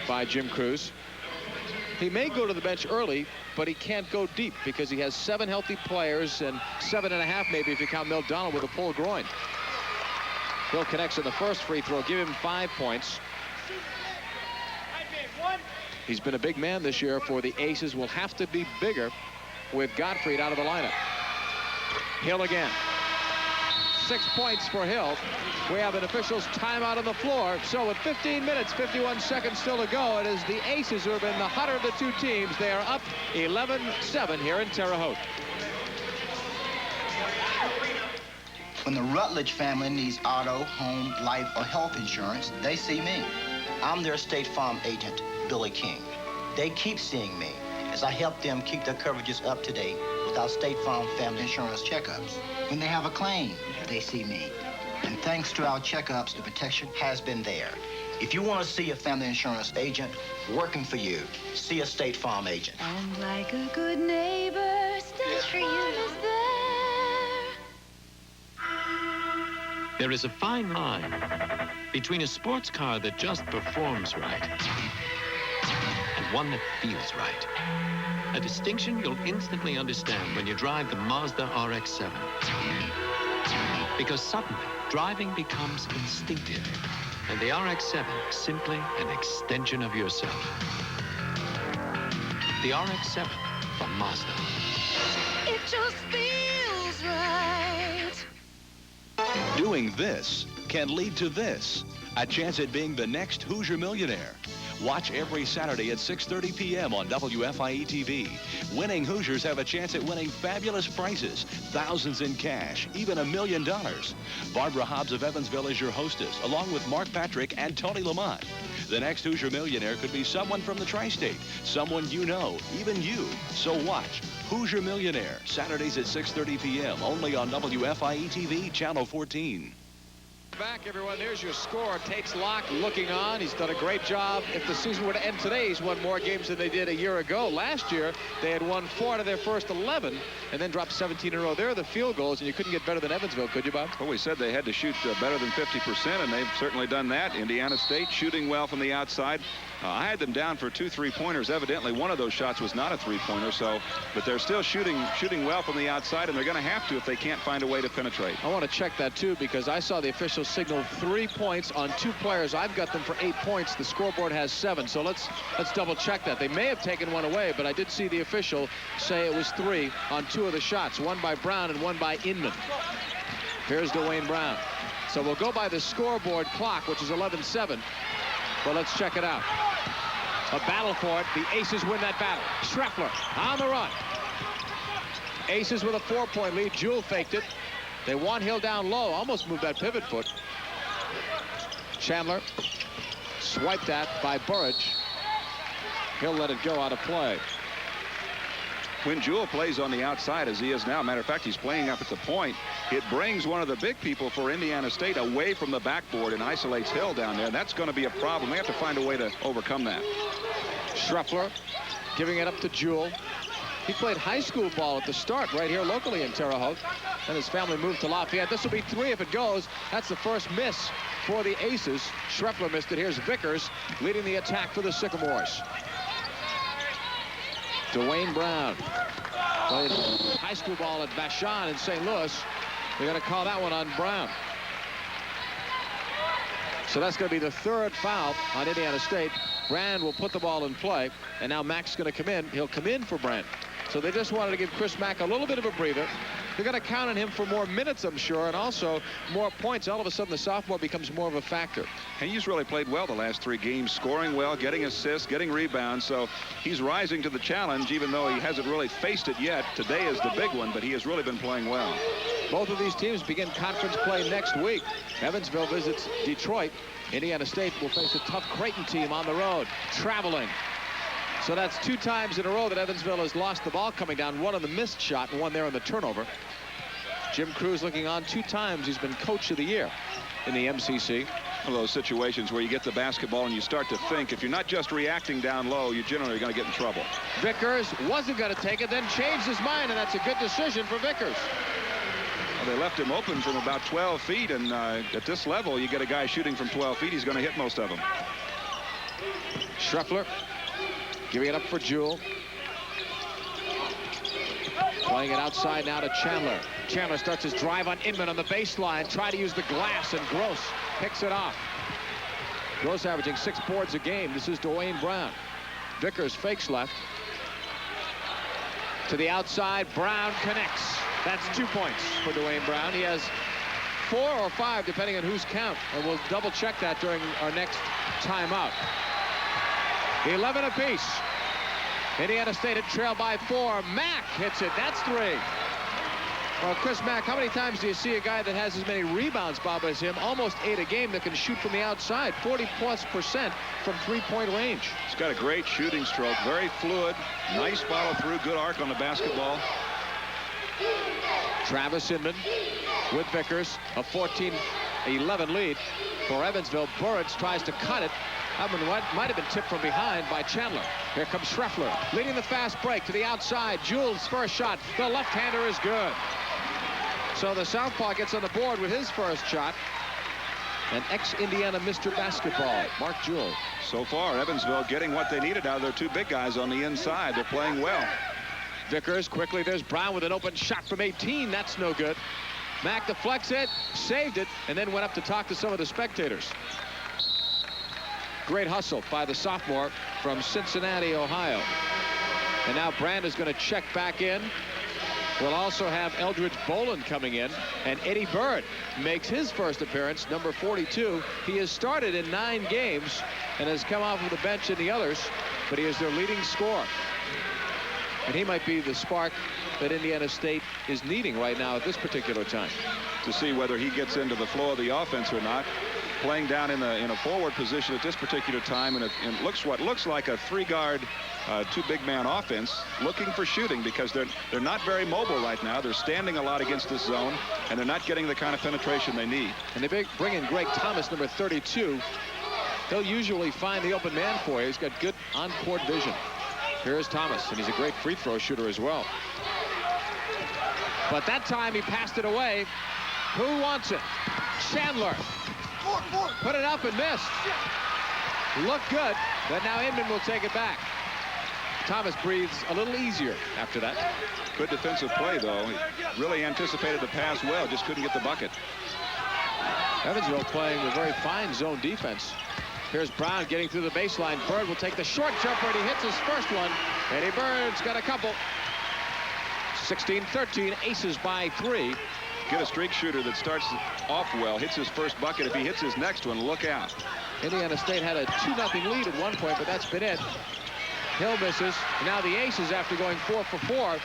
By Jim Crews. He may go to the bench early, but he can't go deep because he has 7 healthy players and 7.5 maybe if you count Milt Donald with a pulled groin. Hill connects in the first free throw, give him 5 points. He's been a big man this year for the Aces. Will have to be bigger with Gottfried out of the lineup. Hill again. 6 points for Hill. We have an official's timeout on the floor. So with 15 minutes, 51 seconds still to go, it is the Aces who have been the hotter of the two teams. They are up 11-7 here in Terre Haute. When the Rutledge family needs auto, home, life, or health insurance, they see me. I'm their State Farm agent, Billy King. They keep seeing me as I help them keep their coverages up to date with our State Farm family insurance checkups. When they have a claim, they see me. And thanks to our checkups, the protection has been there. If you want to see a family insurance agent working for you, see a State Farm agent. And like a good neighbor, State Farm is there. There is a fine line between a sports car that just performs right and one that feels right. A distinction you'll instantly understand when you drive the Mazda RX-7. Because suddenly, driving becomes instinctive, and the RX-7 is simply an extension of yourself. The RX-7 from Mazda. It just feels right. Doing this can lead to this, a chance at being the next Hoosier millionaire. Watch every Saturday at 6:30 p.m. on WFIE TV. Winning Hoosiers have a chance at winning fabulous prizes, thousands in cash, even $1 million. Barbara Hobbs of Evansville is your hostess, along with Mark Patrick and Tony Lamont. The next Hoosier millionaire could be someone from the tri-state, someone you know, even you. So watch Hoosier Millionaire, Saturdays at 6:30 p.m. only on WFIE TV, Channel 14. Back, everyone. There's your score. Tates Locke looking on. He's done a great job. If the season were to end today, he's won more games than they did a year ago. Last year, they had won 4 out of their first 11 and then dropped 17 in a row. There are the field goals, and you couldn't get better than Evansville, could you, Bob? Well, we said they had to shoot better than 50%, and they've certainly done that. Indiana State shooting well from the outside. I had them down for 2 3-pointers. Evidently, one of those shots was not a 3-pointer, but they're still shooting well from the outside, and they're going to have to if they can't find a way to penetrate. I want to check that, too, because I saw the official signal 3 points on 2 players. I've got them for 8 points. The scoreboard has 7, so let's double check that. They may have taken one away, but I did see the official say it was 3 on 2 of the shots, one by Brown and one by Inman. Here's Dwayne Brown. So we'll go by the scoreboard clock, which is 11-7, but let's check it out. A battle for it. The Aces win that battle. Schreffler on the run. Aces with a 4-point lead. Jewell faked it. They want Hill down low. Almost moved that pivot foot. Chandler swiped at by Burridge. Hill let it go out of play. When Jewell plays on the outside, as he is now, matter of fact, he's playing up at the point, it brings one of the big people for Indiana State away from the backboard and isolates Hill down there. And that's going to be a problem. They have to find a way to overcome that. Schreffler giving it up to Jewell. He played high school ball at the start right here locally in Terre Haute. Then his family moved to Lafayette. This will be 3 if it goes. That's the first miss for the Aces. Schreffler missed it. Here's Vickers leading the attack for the Sycamores. Dwayne Brown played high school ball at Vashon in St. Louis. They're going to call that one on Brown. So that's going to be the 3rd foul on Indiana State. Brand will put the ball in play, and now Mack's going to come in. He'll come in for Brand. So they just wanted to give Chris Mack a little bit of a breather. They're going to count on him for more minutes, I'm sure, and also more points. All of a sudden, the sophomore becomes more of a factor. And he's really played well the last 3 games, scoring well, getting assists, getting rebounds. So he's rising to the challenge, even though he hasn't really faced it yet. Today is the big one, but he has really been playing well. Both of these teams begin conference play next week. Evansville visits Detroit. Indiana State will face a tough Creighton team on the road, traveling. So that's 2 times in a row that Evansville has lost the ball coming down. 1 on the missed shot and 1 there on the turnover. Jim Crews looking on 2 times. He's been coach of the year in the MCC. One of those situations where you get the basketball and you start to think, if you're not just reacting down low, you generally are going to get in trouble. Vickers wasn't going to take it, then changed his mind, and that's a good decision for Vickers. Well, they left him open from about 12 feet, and at this level, you get a guy shooting from 12 feet, he's going to hit most of them. Schreffler giving it up for Jewell. Playing it outside now to Chandler. Chandler starts his drive on Inman on the baseline. Try to use the glass, and Gross picks it off. Gross averaging 6 boards a game. This is Dwayne Brown. Vickers fakes left. To the outside, Brown connects. That's 2 points for Dwayne Brown. He has 4 or 5, depending on whose count. And we'll double check that during our next timeout. 11 apiece. Indiana State had trailed by 4. Mack hits it. That's 3. Well, Chris Mack, how many times do you see a guy that has as many rebounds, Bob, as him? Almost 8 a game, that can shoot from the outside. 40+% from 3-point range. He's got a great shooting stroke. Very fluid. Nice follow through. Good arc on the basketball. Travis Inman with Vickers. A 14-11 lead for Evansville. Burrage tries to cut it. That one might have been tipped from behind by Chandler. Here comes Schreffler, leading the fast break to the outside. Jewell's first shot. The left-hander is good. So the southpaw gets on the board with his first shot. An ex-Indiana Mr. Basketball, Mark Jewell. So far, Evansville getting what they needed out of their 2 big guys on the inside. They're playing well. Vickers quickly. There's Brown with an open shot from 18. That's no good. Mack deflects it, saved it, and then went up to talk to some of the spectators. Great hustle by the sophomore from Cincinnati, Ohio. And now Brand is going to check back in. We'll also have Eldridge Boland coming in, and Eddie Bird makes his first appearance, number 42. He has started in 9 games and has come off of the bench in the others, but he is their leading scorer. And he might be the spark that Indiana State is needing right now at this particular time. To see whether he gets into the flow of the offense or not. Playing down in a forward position at this particular time, and what looks like a 3-guard, 2 big man offense, looking for shooting, because they're not very mobile right now. They're standing a lot against this zone, and they're not getting the kind of penetration they need. And they bring in Greg Thomas, number 32. He'll usually find the open man for you. He's got good on-court vision. Here's Thomas, and he's a great free throw shooter as well. But that time he passed it away. Who wants it? Chandler. Put it up and missed. Looked good, but now Inman will take it back. Thomas breathes a little easier after that. Good defensive play, though. He really anticipated the pass well, just couldn't get the bucket. Evansville playing a very fine zone defense. Here's Brown getting through the baseline. Bird will take the short jumper, and he hits his first one. Eddie Bird's got a couple. 16-13, aces by 3. Get a streak shooter that starts off well, hits his first bucket. If he hits his next one, look out. Indiana State had a 2-0 lead at one point, but that's been it. Hill misses. Now the Aces, after going 4 for 4,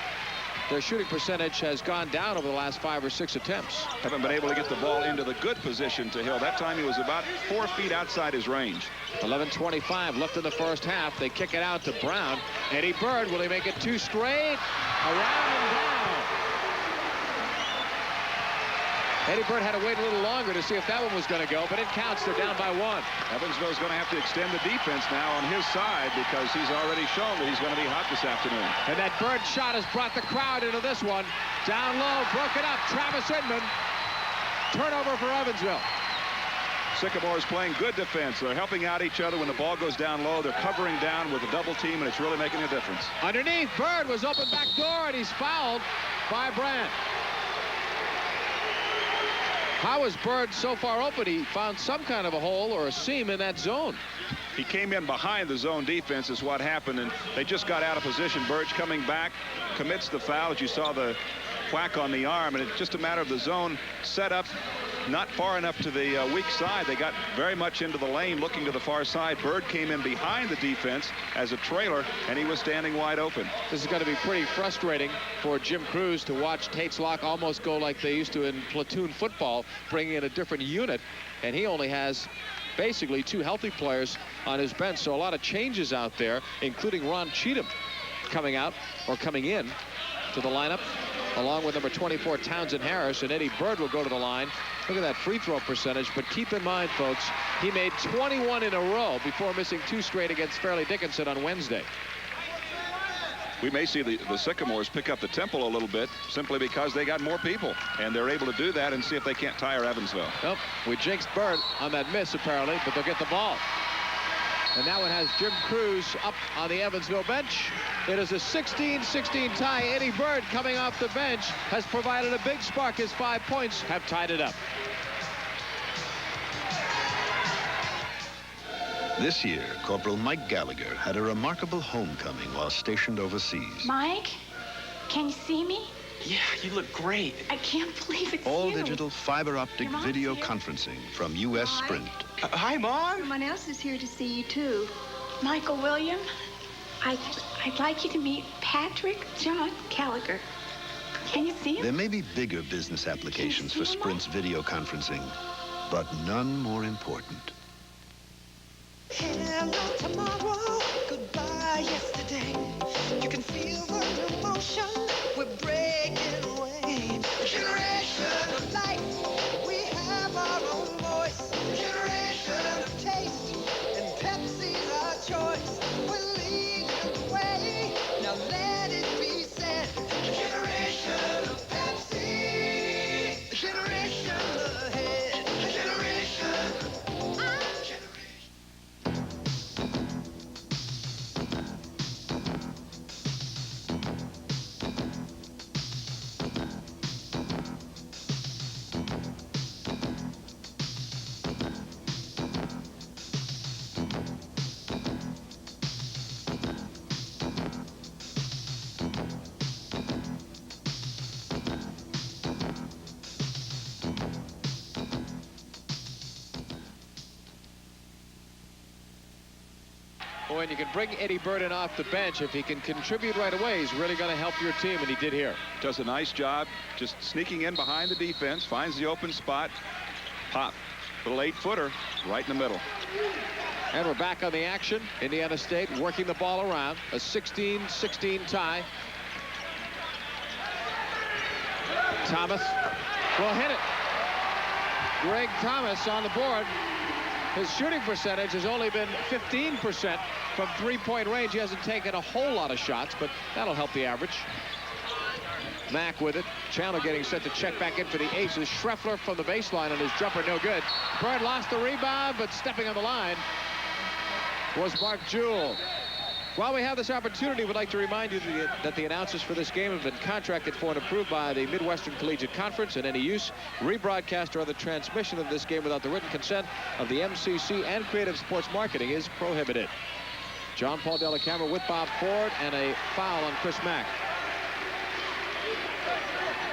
their shooting percentage has gone down over the last 5 or 6 attempts. Haven't been able to get the ball into the good position to Hill. That time he was about 4 feet outside his range. 11:25 left in the first half. They kick it out to Brown. Eddie Bird, will he make it 2 straight? Around and down. Eddie Bird had to wait a little longer to see if that one was going to go, but it counts. They're down by 1. Evansville's going to have to extend the defense now on his side, because he's already shown that he's going to be hot this afternoon. And that Bird shot has brought the crowd into this one. Down low, broke it up. Travis Inman. Turnover for Evansville. Sycamore's playing good defense. They're helping out each other when the ball goes down low. They're covering down with a double team, and it's really making a difference. Underneath, Bird was open back door, and he's fouled by Brand. How is Bird so far open? He found some kind of a hole or a seam in that zone. He came in behind the zone defense is what happened, and they just got out of position. Bird's coming back, commits the foul. As you saw the whack on the arm, and it's just a matter of the zone set up not far enough to the weak side. They got very much into the lane looking to the far side. Bird came in behind the defense as a trailer, and he was standing wide open. This is going to be pretty frustrating for Jim Crews to watch Tates Locke almost go like they used to in platoon football, bringing in a different unit, and he only has basically 2 healthy players on his bench, so a lot of changes out there, including Ron Cheatham coming out or coming in to the lineup, along with number 24 Townsend Harris, and Eddie Bird will go to the line. Look at that free throw percentage, but keep in mind, folks, he made 21 in a row before missing 2 straight against Fairleigh Dickinson on Wednesday. We may see the Sycamores pick up the tempo a little bit simply because they got more people, and they're able to do that and see if they can't tire Evansville. Nope, we jinxed Bird on that miss apparently, but they'll get the ball. And now it has Jim Cruz up on the Evansville bench. It is a 16-16 tie. Eddie Bird coming off the bench has provided a big spark. His 5 points have tied it up. This year, Corporal Mike Gallagher had a remarkable homecoming while stationed overseas. Mike, can you see me? Yeah, you look great. I can't believe it's All you. digital fiber optic Your mom's video here. conferencing from U.S. Sprint. Hi, Mom. Someone else is here to see you, too. Michael William, I'd like you to meet Patrick John Gallagher. Can you see him? There may be bigger business applications for Sprint's video conferencing, but none more important. Hello tomorrow, goodbye yesterday. You can feel the emotion, we're breaking away. Generation of life, we have our own voice. Generation of taste, and Pepsi's our choice. We're leading the way, now let it be said. Generation of Pepsi, generation ahead. Generation. Boy, and you can bring Eddie Bird in off the bench. If he can contribute right away, he's really going to help your team, and he did here. Does a nice job just sneaking in behind the defense, finds the open spot. Pop. Little 8-footer right in the middle. And we're back on the action. Indiana State working the ball around. A 16-16 tie. Thomas will hit it. Greg Thomas on the board. His shooting percentage has only been 15% from three-point range. He hasn't taken a whole lot of shots, but that'll help the average. Mack with it. Chandler getting set to check back in for the Aces. Schreffler from the baseline on his jumper, no good. Bird lost the rebound, but stepping on the line was Mark Jewell. While we have this opportunity, we'd like to remind you that the announcers for this game have been contracted for and approved by the Midwestern Collegiate Conference, and any use, rebroadcast, or other transmission of this game without the written consent of the MCC and Creative Sports Marketing is prohibited. John Paul Dellacamera with Bob Ford, and a foul on Chris Mack.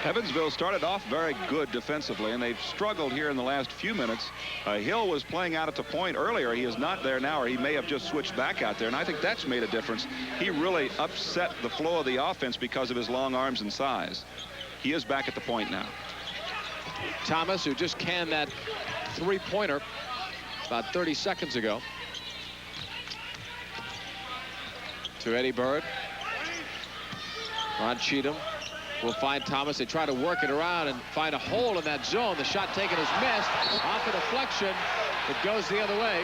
Evansville started off very good defensively, and they've struggled here in the last few minutes. Hill was playing out at the point earlier. He is not there now, or he may have just switched back out there, and I think that's made a difference. He really upset the flow of the offense because of his long arms and size. He is back at the point now. Thomas, who just canned that three-pointer about 30 seconds ago. To Eddie Bird. Ron Cheatham will find Thomas. They try to work it around and find a hole in that zone. The shot taken is missed. Off a deflection. It goes the other way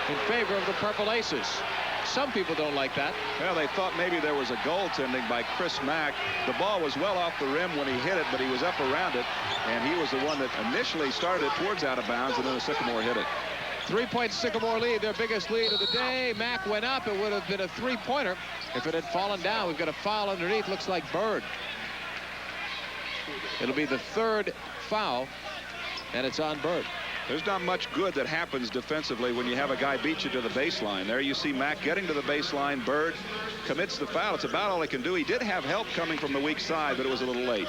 in favor of the Purple Aces. Some people don't like that. Well, they thought maybe there was a goaltending by Chris Mack. The ball was well off the rim when he hit it, but he was up around it, and he was the one that initially started it towards out of bounds, and then the Sycamore hit it. 3-point Sycamore lead, their biggest lead of the day. Mack went up. It would have been a three-pointer if it had fallen down. We've got a foul underneath. Looks like Bird. It'll be the third foul, and it's on Bird. There's not much good that happens defensively when you have a guy beat you to the baseline. There you see Mack getting to the baseline. Bird commits the foul. It's about all he can do. He did have help coming from the weak side, but it was a little late.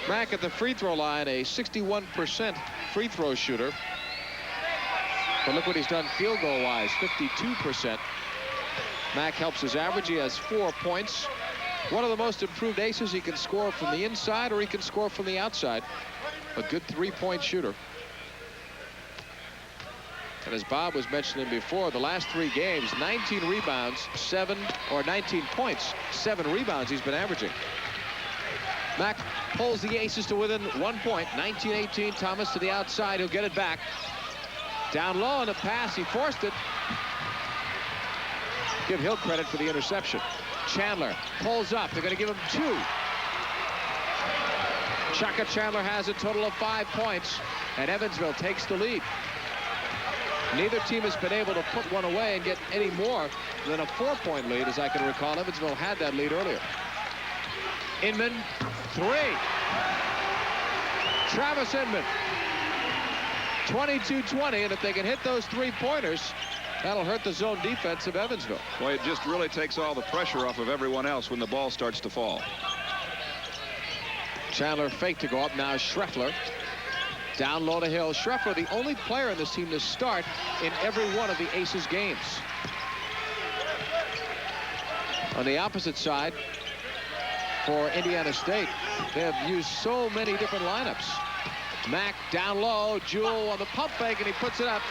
Mack at the free throw line, a 61% free throw shooter. But look what he's done field goal wise, 52%. Mack helps his average. He has 4 points. One of the most improved aces. He can score from the inside or he can score from the outside. A good three-point shooter. And as Bob was mentioning before, the last 3 games, 19 rebounds, 19 points, 7 rebounds he's been averaging. Mack pulls the Aces to within 1 point. 19-18, Thomas to the outside. He'll get it back. Down low on the pass. He forced it. Give Hill credit for the interception. Chandler pulls up. They're going to give him 2. Chaka Chandler has a total of 5 points, and Evansville takes the lead. Neither team has been able to put one away and get any more than a 4-point lead, as I can recall. Evansville had that lead earlier. Inman, 3. Travis Inman, 22-20, and if they can hit those 3-pointers, that'll hurt the zone defense of Evansville. Boy, it just really takes all the pressure off of everyone else when the ball starts to fall. Chandler fake to go up. Now Schreffler. Down low to Hill. Schreffler, the only player in this team to start in every one of the Aces games. On the opposite side, for Indiana State, they have used so many different lineups. Mack down low. Jewell on the pump fake, and he puts it up.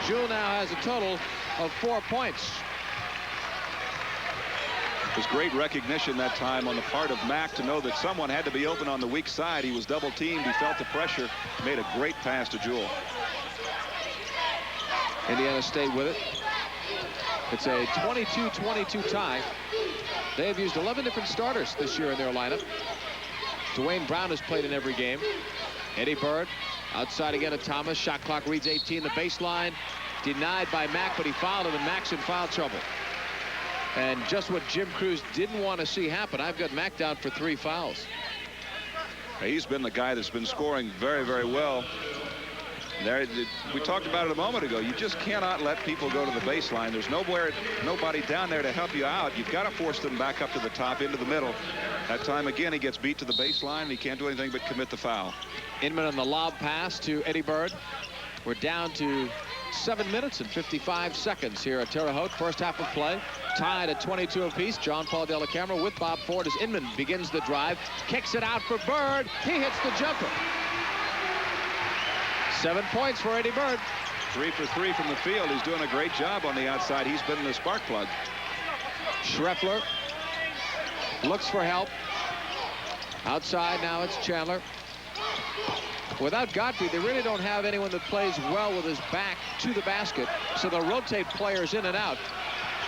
Jewell now has a total of 4 points. It was great recognition that time on the part of Mack to know that someone had to be open on the weak side. He was double teamed. He felt the pressure. Made a great pass to Jewell. Indiana State with it. It's a 22-22 tie. They have used 11 different starters this year in their lineup. Dwayne Brown has played in every game. Eddie Bird outside again of Thomas. Shot clock reads 18. The baseline denied by Mack, but he fouled him, and Mack's in foul trouble. And just what Jim Crews didn't want to see happen. I've got Mack down for 3 fouls. He's been the guy that's been scoring very, very well. There, we talked about it a moment ago. You just cannot let people go to the baseline. There's nobody down there to help you out. You've got to force them back up to the top, into the middle. That time again, he gets beat to the baseline, and he can't do anything but commit the foul. Inman on the lob pass to Eddie Bird. We're down to 7 minutes and 55 seconds here at Terre Haute. First half of play. Tied at 22 apiece. John Paul Della Camera with Bob Ford as Inman begins the drive. Kicks it out for Bird. He hits the jumper. 7 points for Eddie Bird. 3 for 3 from the field. He's doing a great job on the outside. He's been the spark plug. Schreffler looks for help. Outside now it's Chandler. Without Godfrey, they really don't have anyone that plays well with his back to the basket. So they'll rotate players in and out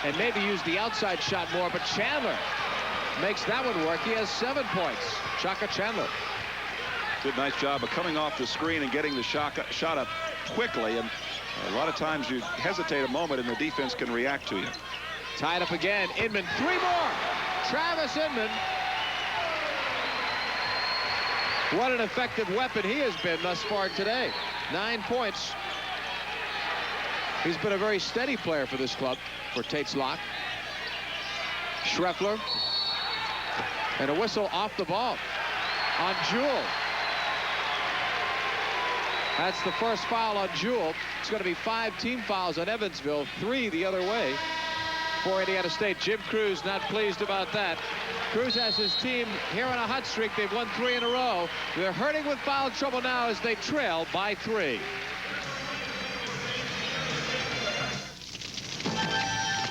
and maybe use the outside shot more. But Chandler makes that one work. He has 7 points. Shaka Chandler. Did a nice job of coming off the screen and getting the shot up quickly. And a lot of times you hesitate a moment and the defense can react to you. Tied up again. Inman, 3 more. Travis Inman. What an effective weapon he has been thus far today. 9 points. He's been a very steady player for this club, for Tate's Lock. Schreffler. And a whistle off the ball on Jewell. That's the first foul on Jewell. It's going to be 5 team fouls on Evansville, 3 the other way for Indiana State. Jim Crews not pleased about that. Crews has his team here on a hot streak. They've won 3 in a row. They're hurting with foul trouble now as they trail by 3.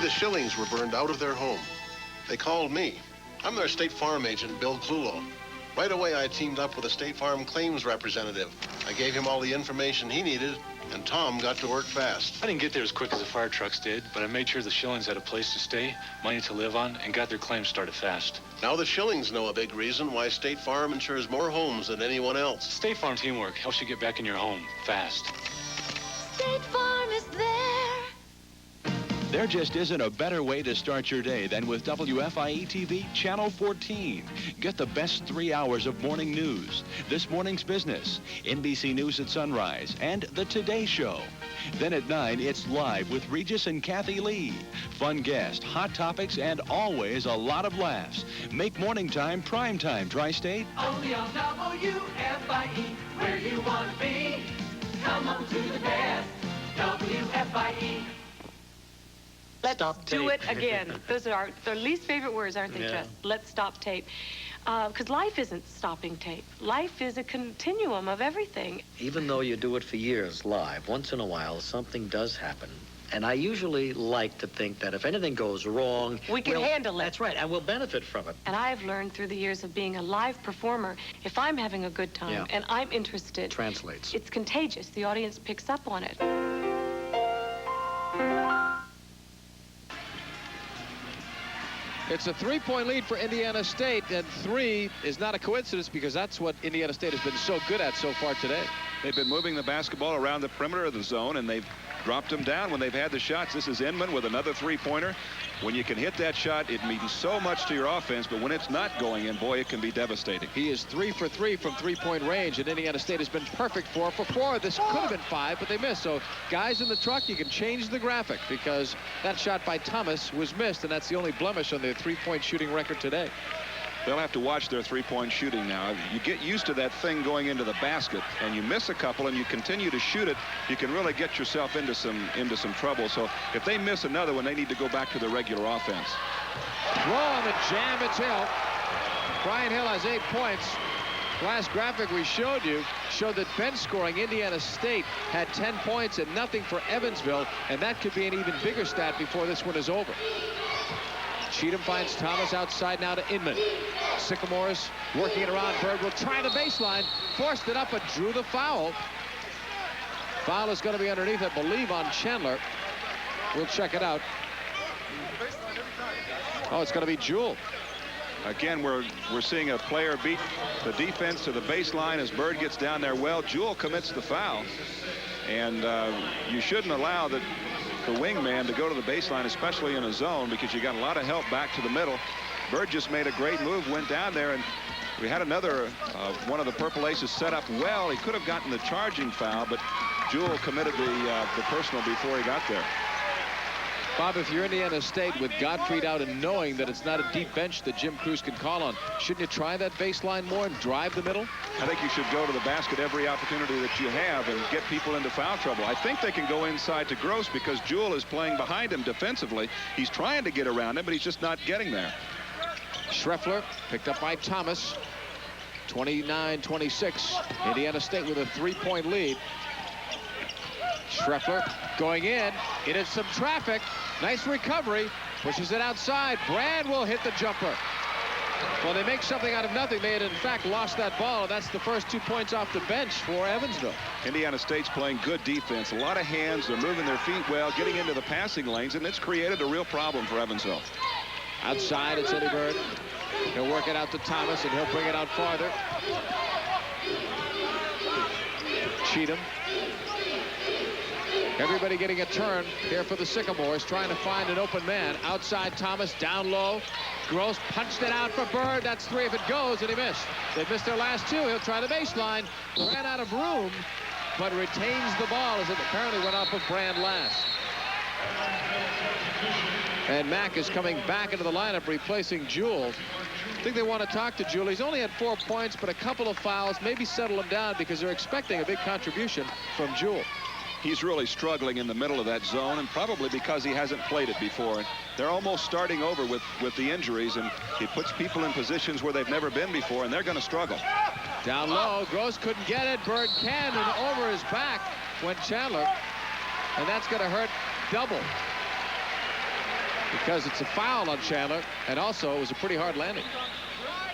The Schillings were burned out of their home. They called me. I'm their State Farm agent, Bill Clulo. Right away, I teamed up with a State Farm claims representative. I gave him all the information he needed, and Tom got to work fast. I didn't get there as quick as the fire trucks did, but I made sure the Schillings had a place to stay, money to live on, and got their claims started fast. Now the Schillings know a big reason why State Farm insures more homes than anyone else. State Farm teamwork helps you get back in your home fast. State Farm is there. There just isn't a better way to start your day than with WFIE-TV Channel 14. Get the best 3 hours of morning news, This Morning's Business, NBC News at sunrise, and The Today Show. Then at 9, it's Live with Regis and Kathy Lee. Fun guests, hot topics, and always a lot of laughs. Make morning time prime time, Tri-State. Only on WFIE, where you want to be. Come on to the best, WFIE. Let's do it again. Those are their least favorite words, aren't they, Jeff? Let's stop tape. Because life isn't stopping tape. Life is a continuum of everything. Even though you do it for years live, once in a while something does happen. And I usually like to think that if anything goes wrong, we can handle it. That's right, and we'll benefit from it. And I've learned through the years of being a live performer, if I'm having a good time and I'm interested, translates. It's contagious. The audience picks up on it. It's a 3-point lead for Indiana State, and 3 is not a coincidence because that's what Indiana State has been so good at so far today. They've been moving the basketball around the perimeter of the zone, and they've dropped them down when they've had the shots. This is Inman with another three-pointer. When you can hit that shot, it means so much to your offense, but when it's not going in, boy, it can be devastating. He is 3 for 3 from three-point range, and Indiana State has been perfect 4 for 4. This could have been 5, but they missed. So guys in the truck, you can change the graphic because that shot by Thomas was missed, and that's the only blemish on their three-point shooting record today. They'll have to watch their three-point shooting now. You get used to that thing going into the basket, and you miss a couple and you continue to shoot it, you can really get yourself into some trouble. So if they miss another one, they need to go back to their regular offense. Throw on the jam, it's Hill. Brian Hill has 8 points. Last graphic we showed you showed that bench scoring Indiana State had 10 points and nothing for Evansville, and that could be an even bigger stat before this one is over. Cheatham finds Thomas outside now to Inman. Sycamores working it around. Bird will try the baseline. Forced it up, but drew the foul. Foul is going to be underneath, I believe, on Chandler. We'll check it out. Oh, it's going to be Jewell. Again, we're seeing a player beat the defense to the baseline as Bird gets down there. Well, Jewell commits the foul. And you shouldn't allow the wingman to go to the baseline, especially in a zone, because you got a lot of help back to the middle. Bird just made a great move, went down there, and we had another one of the Purple Aces set up well. He could have gotten the charging foul, but Jewell committed the personal before he got there. Bob, if you're Indiana State with Gottfried out and knowing that it's not a deep bench that Jim Crews can call on, shouldn't you try that baseline more and drive the middle? I think you should go to the basket every opportunity that you have and get people into foul trouble. I think they can go inside to Gross because Jewell is playing behind him defensively. He's trying to get around him, but he's just not getting there. Schreffler picked up by Thomas. 29-26. Indiana State with a 3-point lead. Schreffler going in. Into some traffic. Nice recovery. Pushes it outside. Brand will hit the jumper. Well, they make something out of nothing. They had, in fact, lost that ball. That's the first 2 points off the bench for Evansville. Indiana State's playing good defense. A lot of hands. They're moving their feet well, getting into the passing lanes, and it's created a real problem for Evansville. Outside, it's Eddie Bird. He'll work it out to Thomas, and he'll bring it out farther. Cheatham. Everybody getting a turn here for the Sycamores, trying to find an open man. Outside, Thomas, down low. Gross punched it out for Bird. That's 3 if it goes, and he missed. They missed their last 2. He'll try the baseline. Ran out of room, but retains the ball as it apparently went off of Brand last. And Mack is coming back into the lineup, replacing Jewell. I think they want to talk to Jewell. He's only had 4 points, but a couple of fouls. Maybe settle him down because they're expecting a big contribution from Jewell. He's really struggling in the middle of that zone, and probably because he hasn't played it before. They're almost starting over with the injuries, and he puts people in positions where they've never been before, and they're going to struggle. Down low, Gross couldn't get it. Bird can, and over his back went Chandler, and that's going to hurt double because it's a foul on Chandler, and also it was a pretty hard landing.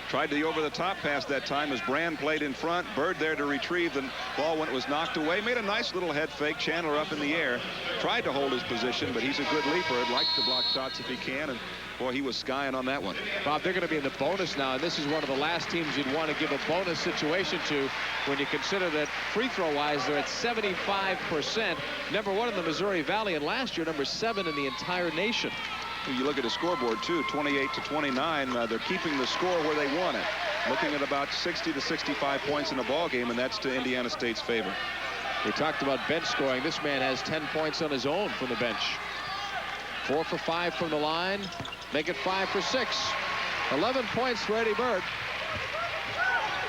Tried the over-the-top pass that time as Brand played in front. Bird there to retrieve the ball when it was knocked away. Made a nice little head fake. Chandler up in the air. Tried to hold his position, but he's a good leaper. Likes to block shots if he can, and boy, he was skying on that one. Bob, they're going to be in the bonus now, and this is one of the last teams you'd want to give a bonus situation to when you consider that free throw-wise they're at 75%. Number 1 in the Missouri Valley, and last year number 7 in the entire nation. You look at the scoreboard, too, 28-29. They're keeping the score where they want it. Looking at about 60 to 65 points in the ball game, and that's to Indiana State's favor. We talked about bench scoring. This man has 10 points on his own from the bench. 4 for 5 from the line. Make it 5 for 6. 11 points for Eddie Bird.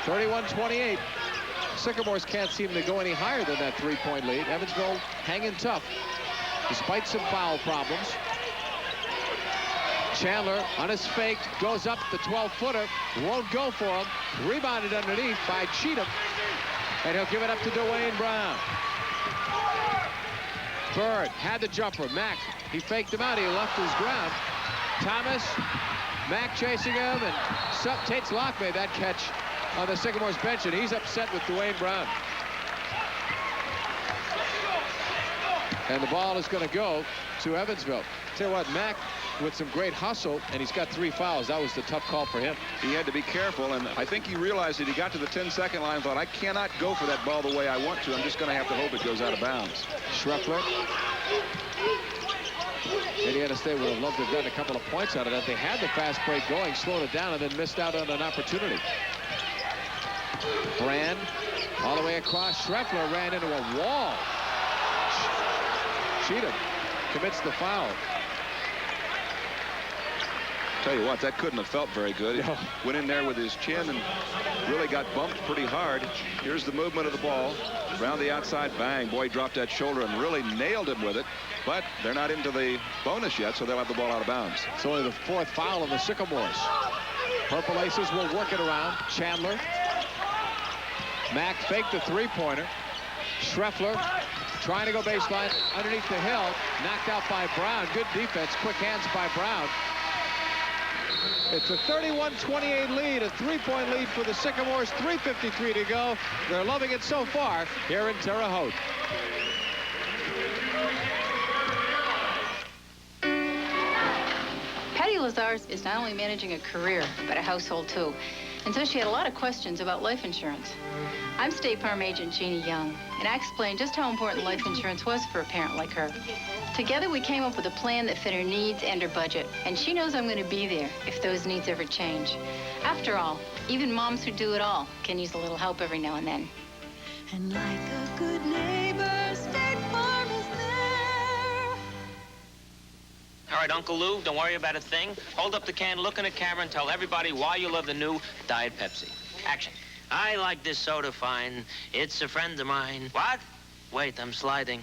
31-28. Sycamores can't seem to go any higher than that 3-point lead. Evansville hanging tough despite some foul problems. Chandler on his fake goes up the 12-footer, won't go for him. Rebounded underneath by Cheatham, and he'll give it up to Dwayne Brown. Bird had the jumper. Mack, he faked him out. He left his ground. Thomas, Mack chasing him, and Tates Locke made that catch on the Sycamores bench, and he's upset with Dwayne Brown. And the ball is going to go to Evansville. Tell you what, Mack with some great hustle, and he's got 3 fouls. That was the tough call for him. He had to be careful, and I think he realized that he got to the 10-second line and thought, I cannot go for that ball the way I want to. I'm just going to have to hope it goes out of bounds. Schreffler Indiana State would have loved to have gotten a couple of points out of that. They had the fast break going, slowed it down, and then missed out on an opportunity. Brand all the way across. Schreffler ran into a wall. Cheatham commits the foul. Tell you what, that couldn't have felt very good. He went in there with his chin and really got bumped pretty hard. Here's the movement of the ball. Around the outside, bang. Boy, dropped that shoulder and really nailed him with it. But they're not into the bonus yet, so they'll have the ball out of bounds. It's only the 4th foul on the Sycamores. Purple Aces will work it around. Chandler. Mack faked the three-pointer. Schreffler trying to go baseline underneath the hill. Knocked out by Brown. Good defense. Quick hands by Brown. It's a 31-28 lead, a 3-point lead for the Sycamores. 3:53 to go. They're loving it so far here in Terre Haute. Patty Lazars is not only managing a career, but a household too. And so she had a lot of questions about life insurance. I'm State Farm agent Jeannie Young, and I explained just how important life insurance was for a parent like her. Together, we came up with a plan that fit her needs and her budget, and she knows I'm going to be there if those needs ever change. After all, even moms who do it all can use a little help every now and then. And like a good neighbor, State Farm is there. All right, Uncle Lou, don't worry about a thing. Hold up the can, look in the camera, and tell everybody why you love the new Diet Pepsi. Action. I like this soda fine. It's a friend of mine. What? Wait, I'm sliding.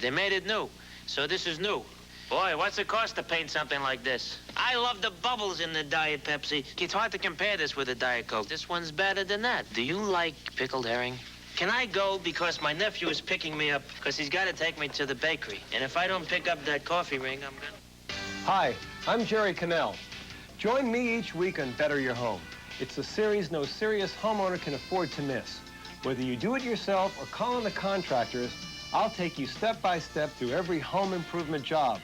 They made it new. So this is new. Boy, what's it cost to paint something like this? I love the bubbles in the Diet Pepsi. It's hard to compare this with a Diet Coke. This one's better than that. Do you like pickled herring? Can I go because my nephew is picking me up because he's got to take me to the bakery. And if I don't pick up that coffee ring, I'm gonna... Hi, I'm Jerry Cannell. Join me each week on Better Your Home. It's a series no serious homeowner can afford to miss. Whether you do it yourself or call in the contractors, I'll take you step by step through every home improvement job.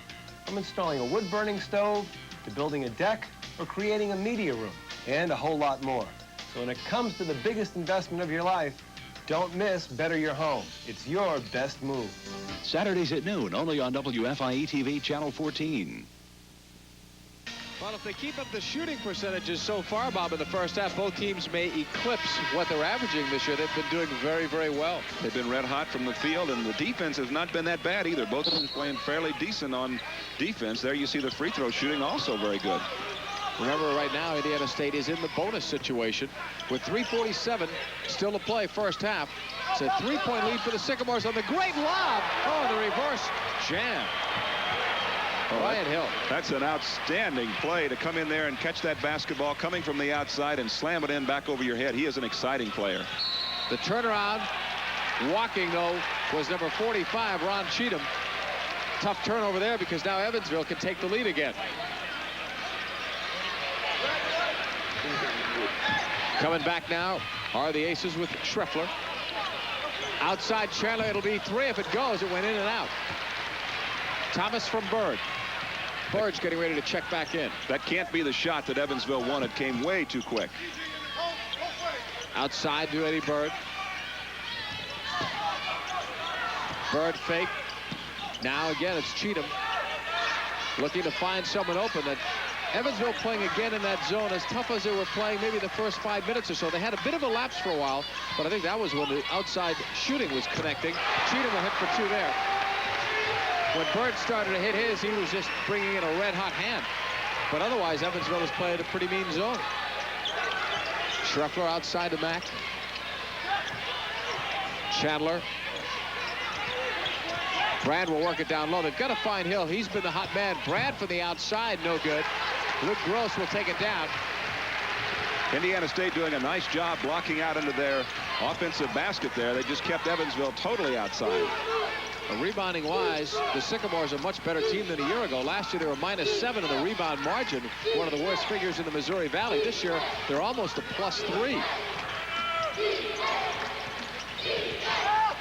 From installing a wood-burning stove, to building a deck, or creating a media room, and a whole lot more. So when it comes to the biggest investment of your life, don't miss Better Your Home. It's your best move. Saturdays at noon, only on WFIE-TV Channel 14. Well, if they keep up the shooting percentages so far, Bob, in the first half, both teams may eclipse what they're averaging this year. They've been doing very, very well. They've been red hot from the field, and the defense has not been that bad either. Both teams playing fairly decent on defense. There you see the free throw shooting also very good. Remember, right now, Indiana State is in the bonus situation with 3:47 still to play first half. It's a 3-point lead for the Sycamores on the great lob. Oh, the reverse jam. Ryan Hill. That's an outstanding play to come in there and catch that basketball coming from the outside and slam it in back over your head. He is an exciting player. The turnaround, walking, though, was number 45, Ron Cheatham. Tough turnover there because now Evansville can take the lead again. Coming back now are the Aces with Schreffler. Outside Chandler, it'll be 3 if it goes. It went in and out. Thomas from Bird. Bird's getting ready to check back in. That can't be the shot that Evansville wanted. Came way too quick. Outside to Eddie Bird. Bird fake. Now again, it's Cheatham looking to find someone open. That Evansville playing again in that zone, as tough as they were playing maybe the first 5 minutes or so. They had a bit of a lapse for a while, but I think that was when the outside shooting was connecting. Cheatham will hit for 2 there. When Bird started to hit his, he was just bringing in a red-hot hand. But otherwise, Evansville was playing a pretty mean zone. Schreffler outside to Mack. Chandler. Brad will work it down low. They've got to find Hill. He's been the hot man. Brad from the outside, no good. Luke Gross will take it down. Indiana State doing a nice job blocking out into their offensive basket there. They just kept Evansville totally outside. Rebounding-wise, the Sycamores are a much better team than a year ago. Last year, they were -7 in the rebound margin, one of the worst figures in the Missouri Valley. This year, they're almost a +3.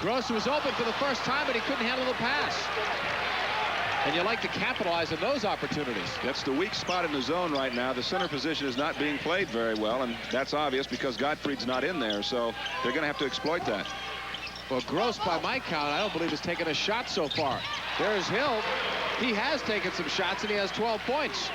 Gross was open for the first time, but he couldn't handle the pass. And you like to capitalize on those opportunities. That's the weak spot in the zone right now. The center position is not being played very well, and that's obvious because Gottfried's not in there, so they're going to have to exploit that. Well, Gross, by my count, I don't believe has taken a shot so far. There's Hill. He has taken some shots, and he has 12 points.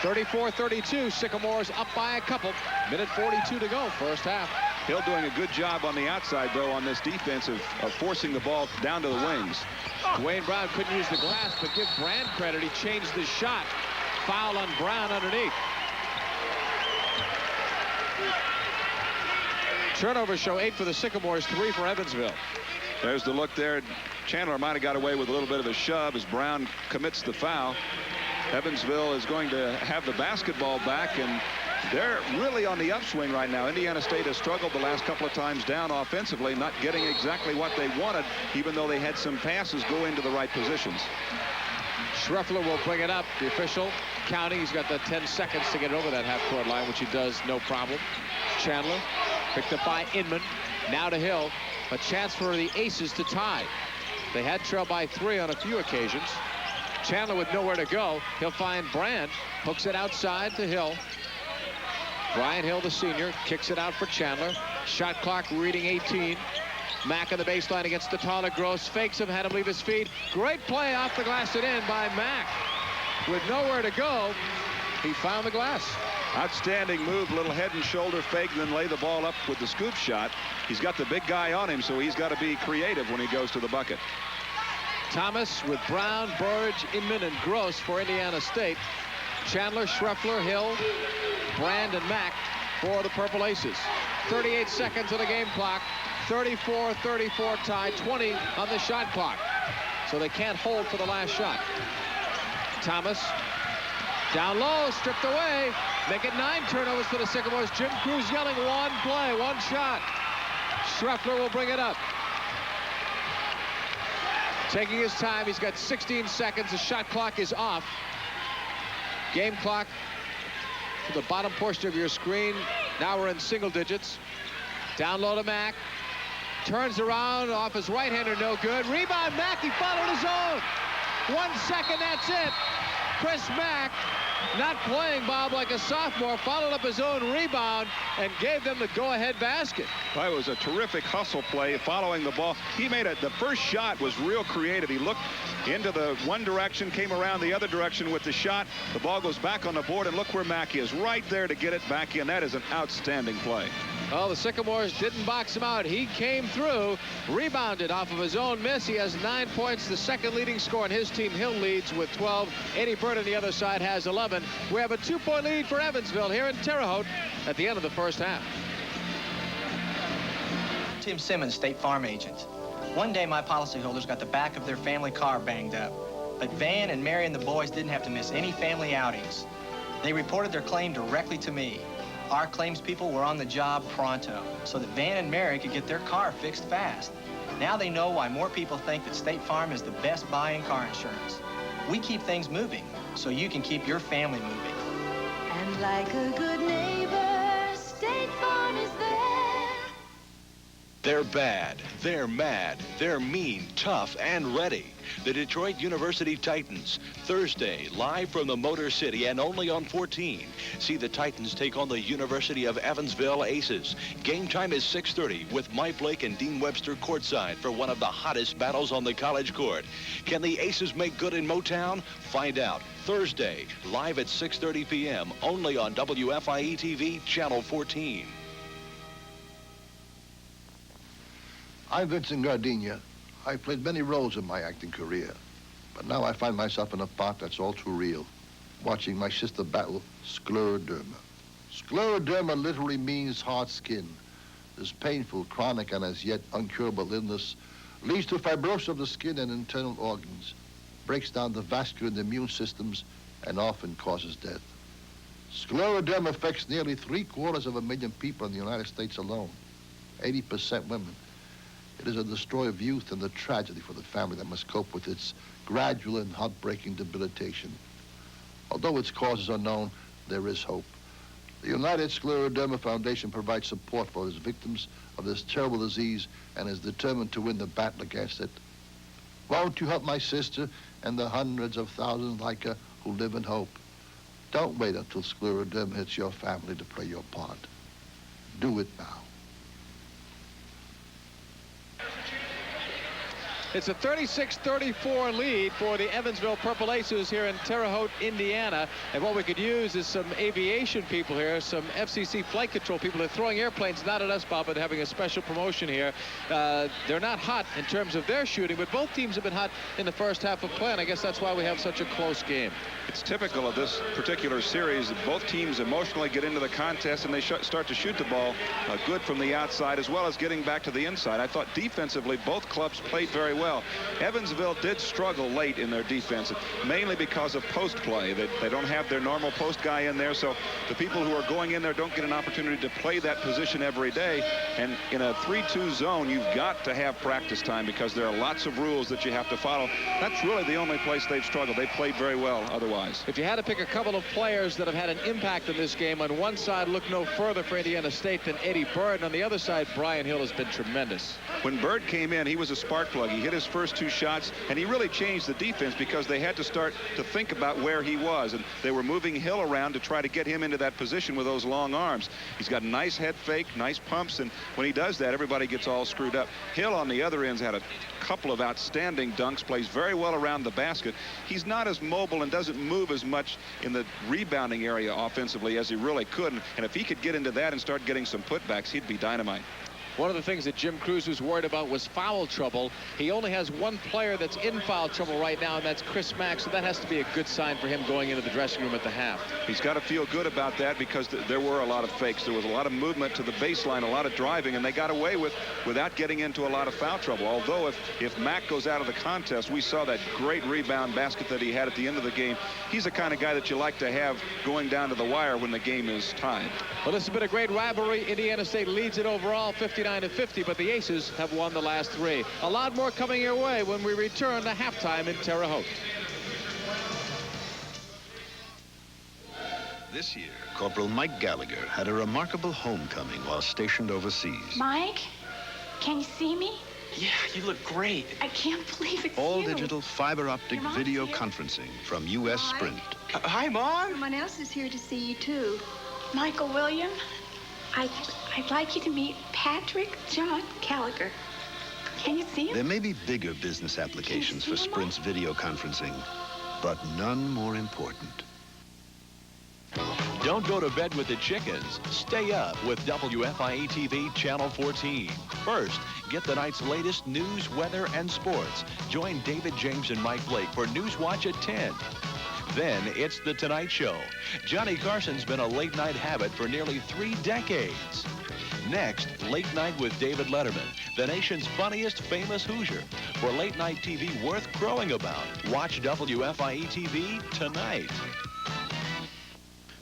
34-32. Sycamores up by a couple. Minute 42 to go, first half. Hill doing a good job on the outside, though, on this defense of forcing the ball down to the wings. Dwayne Brown couldn't use the glass, but give Brand credit. He changed his shot. Foul on Brown underneath. Turnovers show 8 for the Sycamores, 3 for Evansville. There's the look there. Chandler might have got away with a little bit of a shove as Brown commits the foul. Evansville is going to have the basketball back, and they're really on the upswing right now. Indiana State has struggled the last couple of times down offensively, not getting exactly what they wanted, even though they had some passes go into the right positions. Schreffler will bring it up. The official counting. He's got the 10 seconds to get it over that half-court line, which he does no problem. Chandler picked up by Inman. Now to Hill. A chance for the Aces to tie. They had trailed by 3 on a few occasions. Chandler with nowhere to go. He'll find Brand. Hooks it outside to Hill. Brian Hill, the senior, kicks it out for Chandler. Shot clock reading 18. Mack on the baseline against the taller Gross. Fakes him, had him leave his feet. Great play off the glass and in by Mack. With nowhere to go, he found the glass. Outstanding move, little head and shoulder fake, then lay the ball up with the scoop shot. He's got the big guy on him, so he's got to be creative when he goes to the bucket. Thomas with Brown, Burge, Inman, and Gross for Indiana State. Chandler, Schreffler, Hill, Brand, and Mack for the Purple Aces. 38 seconds on the game clock. 34-34 tie, 20 on the shot clock. So they can't hold for the last shot. Thomas down low, stripped away. Make it 9 turnovers for the Sycamores. Jim Cruz yelling, one play, one shot. Schreffler will bring it up. Taking his time, he's got 16 seconds. The shot clock is off. Game clock to the bottom portion of your screen. Now we're in single digits. Down low to Mack. Turns around off his right-hander, no good. Rebound, Mack, he followed his own. 1 second, that's it. Chris Mack, not playing Bob like a sophomore, followed up his own rebound and gave them the go-ahead basket. That was a terrific hustle play following the ball. He made it. The first shot was real creative. He looked into the one direction, came around the other direction with the shot. The ball goes back on the board, and look where Mack is, right there to get it back in. That is an outstanding play. Well, the Sycamores didn't box him out. He came through, rebounded off of his own miss. He has 9 points, the second leading scorer on his team. Hill leads with 12. Eddie Bird on the other side has 11. We have a 2-point lead for Evansville here in Terre Haute at the end of the first half. Tim Simmons, State Farm agent. One day my policyholders got the back of their family car banged up, but Van and Mary and the boys didn't have to miss any family outings. They reported their claim directly to me. Our claims people were on the job pronto, so that Van and Mary could get their car fixed fast. Now they know why more people think that State Farm is the best buy in car insurance. We keep things moving, so you can keep your family moving. And like a good neighbor, State Farm is there. They're bad, they're mad, they're mean, tough, and ready. The Detroit University Titans, Thursday, live from the Motor City and only on 14. See the Titans take on the University of Evansville Aces. Game time is 6:30 with Mike Blake and Dean Webster courtside for one of the hottest battles on the college court. Can the Aces make good in Motown? Find out Thursday, live at 6:30 p.m. only on WFIE TV, Channel 14. I'm Vincent Gardenia. I played many roles in my acting career, but now I find myself in a part that's all too real, watching my sister battle scleroderma. Scleroderma literally means hard skin. This painful, chronic, and as yet incurable illness leads to fibrosis of the skin and internal organs, breaks down the vascular and immune systems, and often causes death. Scleroderma affects nearly 750,000 people in the United States alone, 80% women. It is a destroyer of youth and a tragedy for the family that must cope with its gradual and heartbreaking debilitation. Although its causes are known, there is hope. The United Scleroderma Foundation provides support for its victims of this terrible disease and is determined to win the battle against it. Won't you help my sister and the hundreds of thousands like her who live in hope? Don't wait until scleroderma hits your family to play your part. Do it now. It's a 36-34 lead for the Evansville Purple Aces here in Terre Haute, Indiana. And what we could use is some aviation people here, some FCC flight control people. They're throwing airplanes, not at us, Bob, but having a special promotion here. They're not hot in terms of their shooting, but both teams have been hot in the first half of play, and I guess that's why we have such a close game. It's typical of this particular series that both teams emotionally get into the contest and they start to shoot the ball good from the outside as well as getting back to the inside. I thought defensively both clubs played very well. Evansville did struggle late in their defense, mainly because of post play. They don't have their normal post guy in there, so the people who are going in there don't get an opportunity to play that position every day. And in a 3-2 zone, you've got to have practice time because there are lots of rules that you have to follow. That's really the only place they've struggled. They played very well otherwise. If you had to pick a couple of players that have had an impact in this game, on one side, look no further for Indiana State than Eddie Bird, and on the other side, Brian Hill has been tremendous. When Bird came in, he was a spark plug. He hit his first 2 shots, and he really changed the defense because they had to start to think about where he was, and they were moving Hill around to try to get him into that position with those long arms. He's got a nice head fake, nice pumps, and when he does that, everybody gets all screwed up. Hill on the other end's had a couple of outstanding dunks, plays very well around the basket. He's not as mobile and doesn't move as much in the rebounding area offensively as he really could, and if he could get into that and start getting some putbacks, he'd be dynamite. One of the things that Jim Cruz was worried about was foul trouble. He only has one player that's in foul trouble right now, and that's Chris Mack, so that has to be a good sign for him going into the dressing room at the half. He's got to feel good about that because there were a lot of fakes. There was a lot of movement to the baseline, a lot of driving, and they got away without getting into a lot of foul trouble. Although if Mack goes out of the contest, we saw that great rebound basket that he had at the end of the game. He's the kind of guy that you like to have going down to the wire when the game is tied. Well, this has been a great rivalry. Indiana State leads it overall 59-50, but the Aces have won the last 3. A lot more coming your way when we return to halftime in Terre Haute. This year, Corporal Mike Gallagher had a remarkable homecoming while stationed overseas. Mike, can you see me? Yeah, you look great. I can't believe it's All you. digital fiber optic Your mom's video here. conferencing from U.S. Sprint. Hi, Mom. Someone else is here to see you, too. Michael William, I'd like you to meet Patrick John Gallagher. Can you see him? There may be bigger business applications for Sprint's video conferencing, but none more important. Don't go to bed with the chickens. Stay up with WFIE TV Channel 14. First, get the night's latest news, weather, and sports. Join David James and Mike Blake for News Watch at 10. Then it's The Tonight Show. Johnny Carson's been a late-night habit for nearly 3 decades. Next, Late Night with David Letterman, the nation's funniest famous Hoosier. For late-night TV worth crowing about, watch WFIE TV tonight.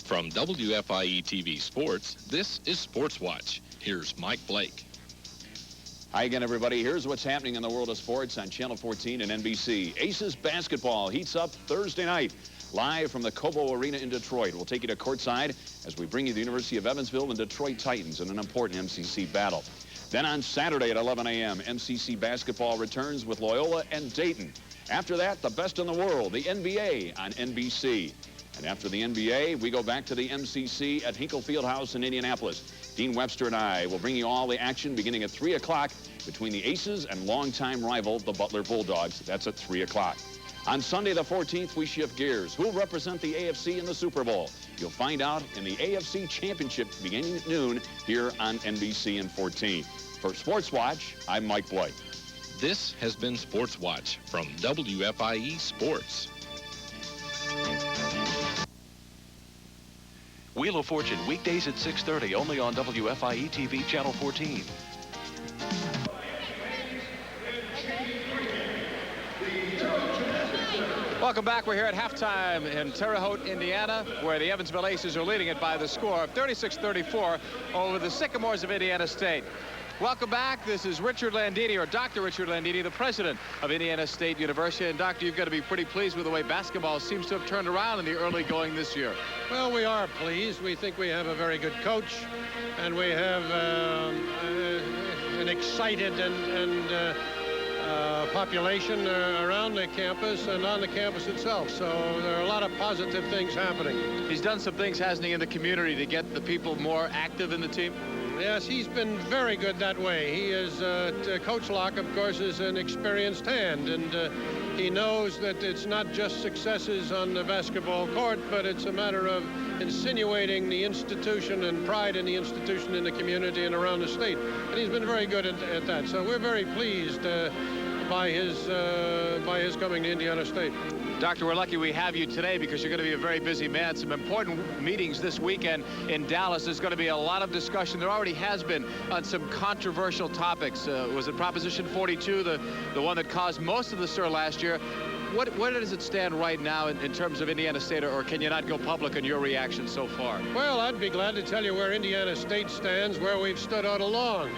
From WFIE TV Sports, this is Sports Watch. Here's Mike Blake. Hi again, everybody. Here's what's happening in the world of sports on Channel 14 and NBC. Aces basketball heats up Thursday night. Live from the Cobo Arena in Detroit. We'll take you to courtside as we bring you the University of Evansville and Detroit Titans in an important MCC battle. Then on Saturday at 11 a.m., MCC basketball returns with Loyola and Dayton. After that, the best in the world, the NBA on NBC. And after the NBA, we go back to the MCC at Hinkle Fieldhouse in Indianapolis. Dean Webster and I will bring you all the action beginning at 3 o'clock between the Aces and longtime rival, the Butler Bulldogs. That's at 3 o'clock. On Sunday the 14th, we shift gears. Who'll represent the AFC in the Super Bowl? You'll find out in the AFC Championship beginning at noon here on NBC and 14. For Sports Watch, I'm Mike Blake. This has been Sports Watch from WFIE Sports. Wheel of Fortune, weekdays at 6:30, only on WFIE TV Channel 14. Welcome back. We're here at halftime in Terre Haute, Indiana, where the Evansville Aces are leading it by the score of 36-34 over the Sycamores of Indiana State. Welcome back. This is Richard Landini, or Dr. Richard Landini, the president of Indiana State University. And, Doctor, you've got to be pretty pleased with the way basketball seems to have turned around in the early going this year. Well, we are pleased. We think we have a very good coach, and we have an excited and population around the campus and on the campus itself. So there are a lot of positive things happening. He's done some things, hasn't he, in the community to get the people more active in the team? Yes, he's been very good that way. He is, Coach Locke, of course, is an experienced hand, and he knows that it's not just successes on the basketball court, but it's a matter of insinuating the institution and pride in the institution in the community and around the state. And he's been very good at that. So we're very pleased by his coming to Indiana State. Doctor, we're lucky we have you today because you're going to be a very busy man. Some important meetings this weekend in Dallas. There's going to be a lot of discussion. There already has been on some controversial topics. Was it Proposition 42, the one that caused most of the stir last year? Where does it stand right now in terms of Indiana State, or can you not go public on your reaction so far? Well, I'd be glad to tell you where Indiana State stands, where we've stood all along.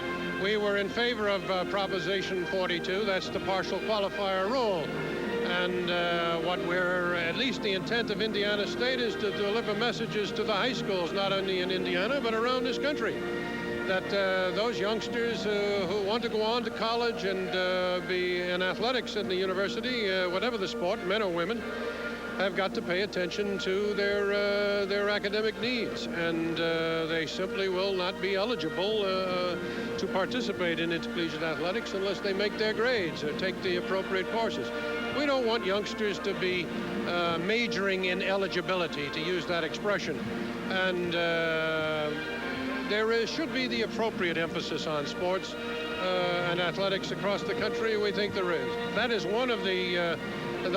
We were in favor of Proposition 42. That's the partial qualifier rule. And at least the intent of Indiana State is to deliver messages to the high schools, not only in Indiana, but around this country, that those youngsters who want to go on to college and be in athletics in the university, whatever the sport, men or women, have got to pay attention to their academic needs, and they simply will not be eligible to participate in intercollegiate athletics unless they make their grades or take the appropriate courses. We don't want youngsters to be majoring in eligibility, to use that expression, and there should be the appropriate emphasis on sports and athletics across the country. We think there is. That is one of the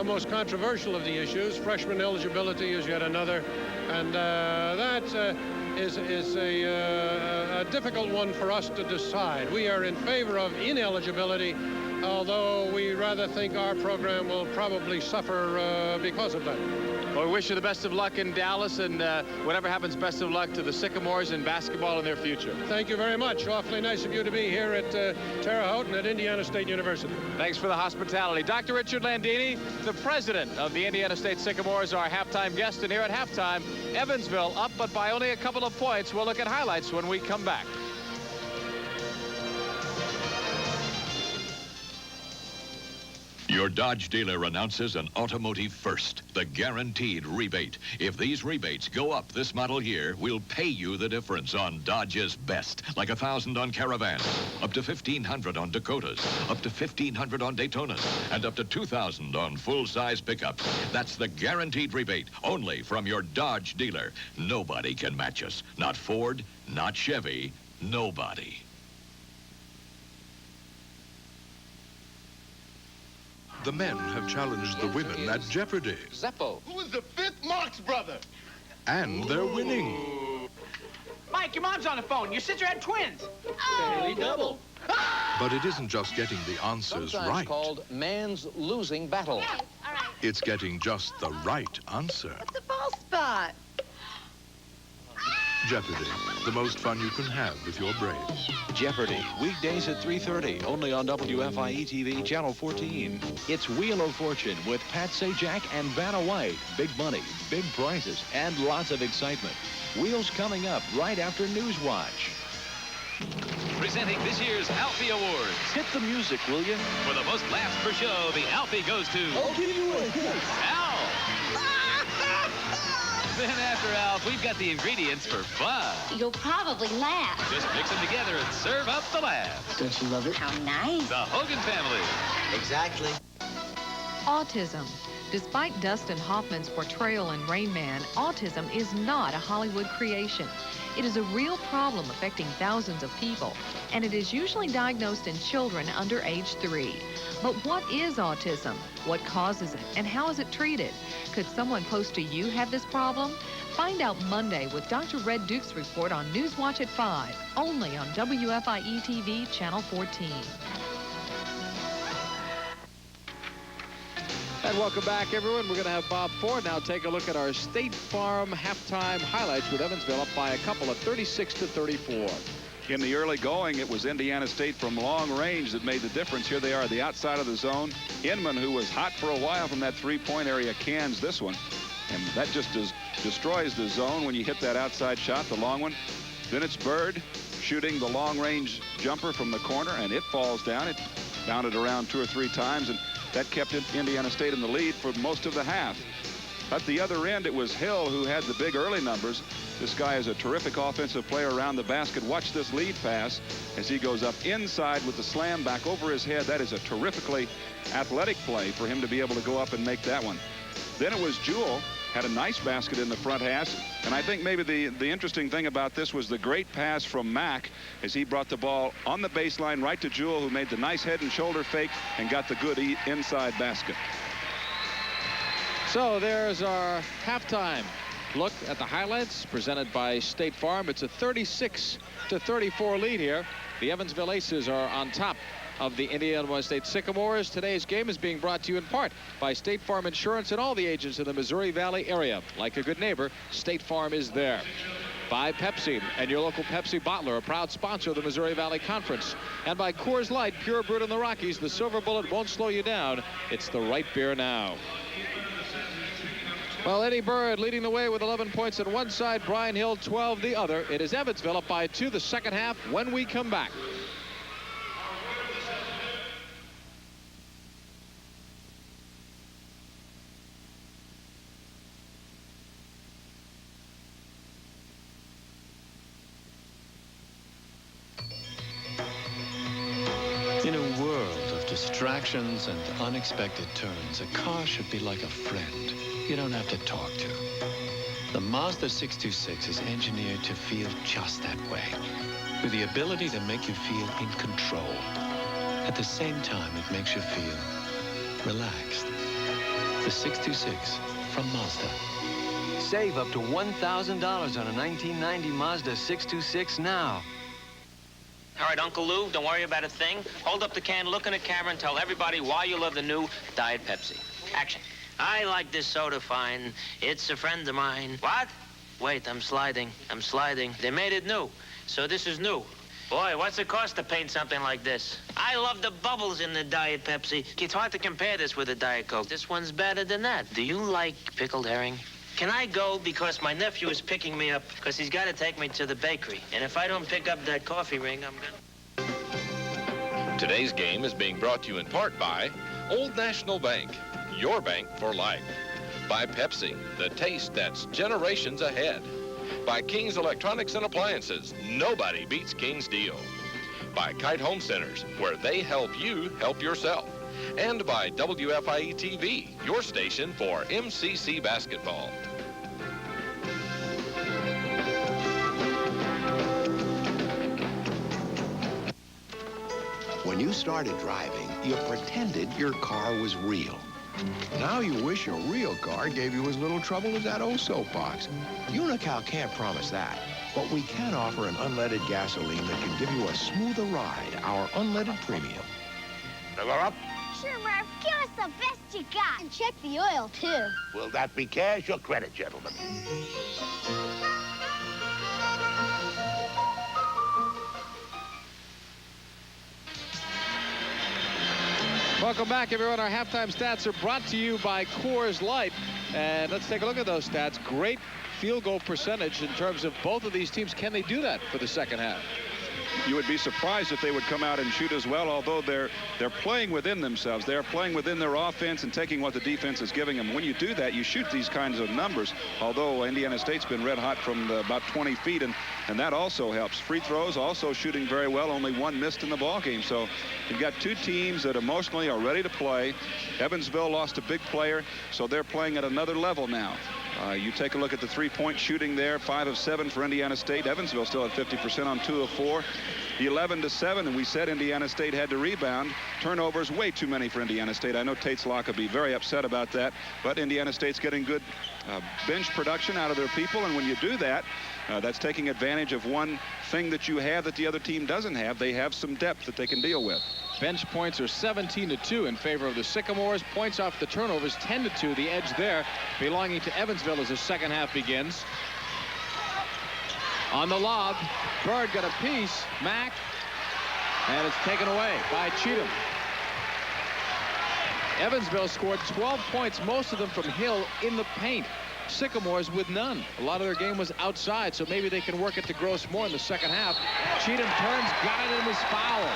most controversial of the issues. Freshman eligibility is yet another, and that is a difficult one for us to decide. We are in favor of ineligibility, although we rather think our program will probably suffer because of that. Well, we wish you the best of luck in Dallas, and whatever happens, best of luck to the Sycamores in basketball in their future. Thank you very much. Awfully nice of you to be here at Terre Haute and at Indiana State University. Thanks for the hospitality. Dr. Richard Landini, the president of the Indiana State Sycamores, our halftime guest. And here at halftime, Evansville up, but by only a couple of points. We'll look at highlights when we come back. Your Dodge dealer announces an automotive first, the guaranteed rebate. If these rebates go up this model year, we'll pay you the difference on Dodge's best, like $1,000 on Caravans, up to $1,500 on Dakotas, up to $1,500 on Daytonas, and up to $2,000 on full-size pickups. That's the guaranteed rebate, only from your Dodge dealer. Nobody can match us. Not Ford, not Chevy, nobody. The men have challenged the women at Jeopardy! Zeppo. Who is the fifth Marx brother? And they're winning. Mike, your mom's on the phone. Your sister had twins. Daily double. But it isn't just getting the answers Sometimes right. called man's losing battle. Yes, all right. It's getting just the right answer. What's a ball spot? Jeopardy! The most fun you can have with your brain. Jeopardy! Weekdays at 3:30, only on WFIE-TV, Channel 14. It's Wheel of Fortune with Pat Sajak and Vanna White. Big money, big prizes, and lots of excitement. Wheels coming up right after Newswatch. Presenting this year's Alfie Awards. Hit the music, will you? For the most laughs per show, the Alfie goes to... I'll give you away. Al! Then after Alf, we've got the ingredients for fun. You'll probably laugh. Just mix them together and serve up the laughs. Don't you love it? How nice. The Hogan family. Exactly. Autism. Despite Dustin Hoffman's portrayal in Rain Man, autism is not a Hollywood creation. It is a real problem affecting thousands of people, and it is usually diagnosed in children under age 3. But what is autism? What causes it? And how is it treated? Could someone close to you have this problem? Find out Monday with Dr. Red Duke's report on Newswatch at 5, only on WFIE-TV, Channel 14. And welcome back, everyone. We're going to have Bob Ford now take a look at our State Farm halftime highlights with Evansville up by a couple of 36-34. In the early going, it was Indiana State from long range that made the difference. Here they are, the outside of the zone. Inman, who was hot for a while from that three-point area, cans this one. And that just destroys the zone when you hit that outside shot, the long one. Then it's Bird shooting the long-range jumper from the corner, and it falls down. It bounded around 2 or 3 times, and that kept Indiana State in the lead for most of the half. At the other end, it was Hill who had the big early numbers. This guy is a terrific offensive player around the basket. Watch this lead pass as he goes up inside with the slam back over his head. That is a terrifically athletic play for him to be able to go up and make that one. Then it was Jewell. Had a nice basket in the front half. And I think maybe the interesting thing about this was the great pass from Mack as he brought the ball on the baseline right to Jewell, who made the nice head and shoulder fake and got the good inside basket. So there's our halftime look at the highlights presented by State Farm. It's a 36-34 lead here. The Evansville Aces are on top of the Indiana State Sycamores. Today's game is being brought to you in part by State Farm Insurance and all the agents in the Missouri Valley area. Like a good neighbor, State Farm is there. By Pepsi and your local Pepsi bottler, a proud sponsor of the Missouri Valley Conference. And by Coors Light, pure brewed in the Rockies. The silver bullet won't slow you down. It's the right beer now. Well, Eddie Bird leading the way with 11 points on one side, Brian Hill 12 the other. It is Evansville up by 2 the second half when we come back. In a world of distractions and unexpected turns, a car should be like a friend you don't have to talk to. The Mazda 626 is engineered to feel just that way, with the ability to make you feel in control. At the same time, it makes you feel relaxed. The 626 from Mazda. Save up to $1,000 on a 1990 Mazda 626 now. All right, Uncle Lou, don't worry about a thing. Hold up the can, look in the camera, and tell everybody why you love the new Diet Pepsi. Action. I like this soda fine. It's a friend of mine. What? Wait, I'm sliding. They made it new, so this is new. Boy, what's it cost to paint something like this? I love the bubbles in the Diet Pepsi. It's hard to compare this with a Diet Coke. This one's better than that. Do you like pickled herring? Can I go because my nephew is picking me up because he's got to take me to the bakery. And if I don't pick up that coffee ring, I'm gonna... Today's game is being brought to you in part by Old National Bank, your bank for life. By Pepsi, the taste that's generations ahead. By King's Electronics and Appliances, nobody beats King's deal. By Kite Home Centers, where they help you help yourself. And by WFIE TV, your station for MCC basketball. When you started driving, you pretended your car was real. Now you wish your real car gave you as little trouble as that old soapbox. Unical can't promise that, but we can offer an unleaded gasoline that can give you a smoother ride, our unleaded premium. Fill her up. Sure, Murph. Give us the best you got. And check the oil, too. Will that be cash or credit, gentlemen? Welcome back, everyone. Our halftime stats are brought to you by Coors Light. And let's take a look at those stats. Great field goal percentage in terms of both of these teams. Can they do that for the second half? You would be surprised if they would come out and shoot as well, although they're playing within themselves. They're playing within their offense and taking what the defense is giving them. When you do that, you shoot these kinds of numbers, although Indiana State's been red hot from about 20 feet, and that also helps. Free throws also shooting very well, only one missed in the ball game. So you've got two teams that emotionally are ready to play. Evansville lost a big player, so they're playing at another level now. You take a look at the three-point shooting there, 5 of 7 for Indiana State. Evansville still at 50% on 2 of 4. 11-7, and we said Indiana State had to rebound. Turnovers way too many for Indiana State. I know Tate's Lock will be very upset about that, but Indiana State's getting good bench production out of their people, and when you do that, that's taking advantage of one thing that you have that the other team doesn't have. They have some depth that they can deal with. Bench points are 17-2 in favor of the Sycamores. Points off the turnovers 10-2. The edge there belonging to Evansville as the second half begins. On the lob, Bird got a piece. Mack, and it's taken away by Cheatham. Evansville scored 12 points, most of them from Hill in the paint. Sycamores with none. A lot of their game was outside, so maybe they can work it to Gross more in the second half. Cheatham turns, got it, and was fouled.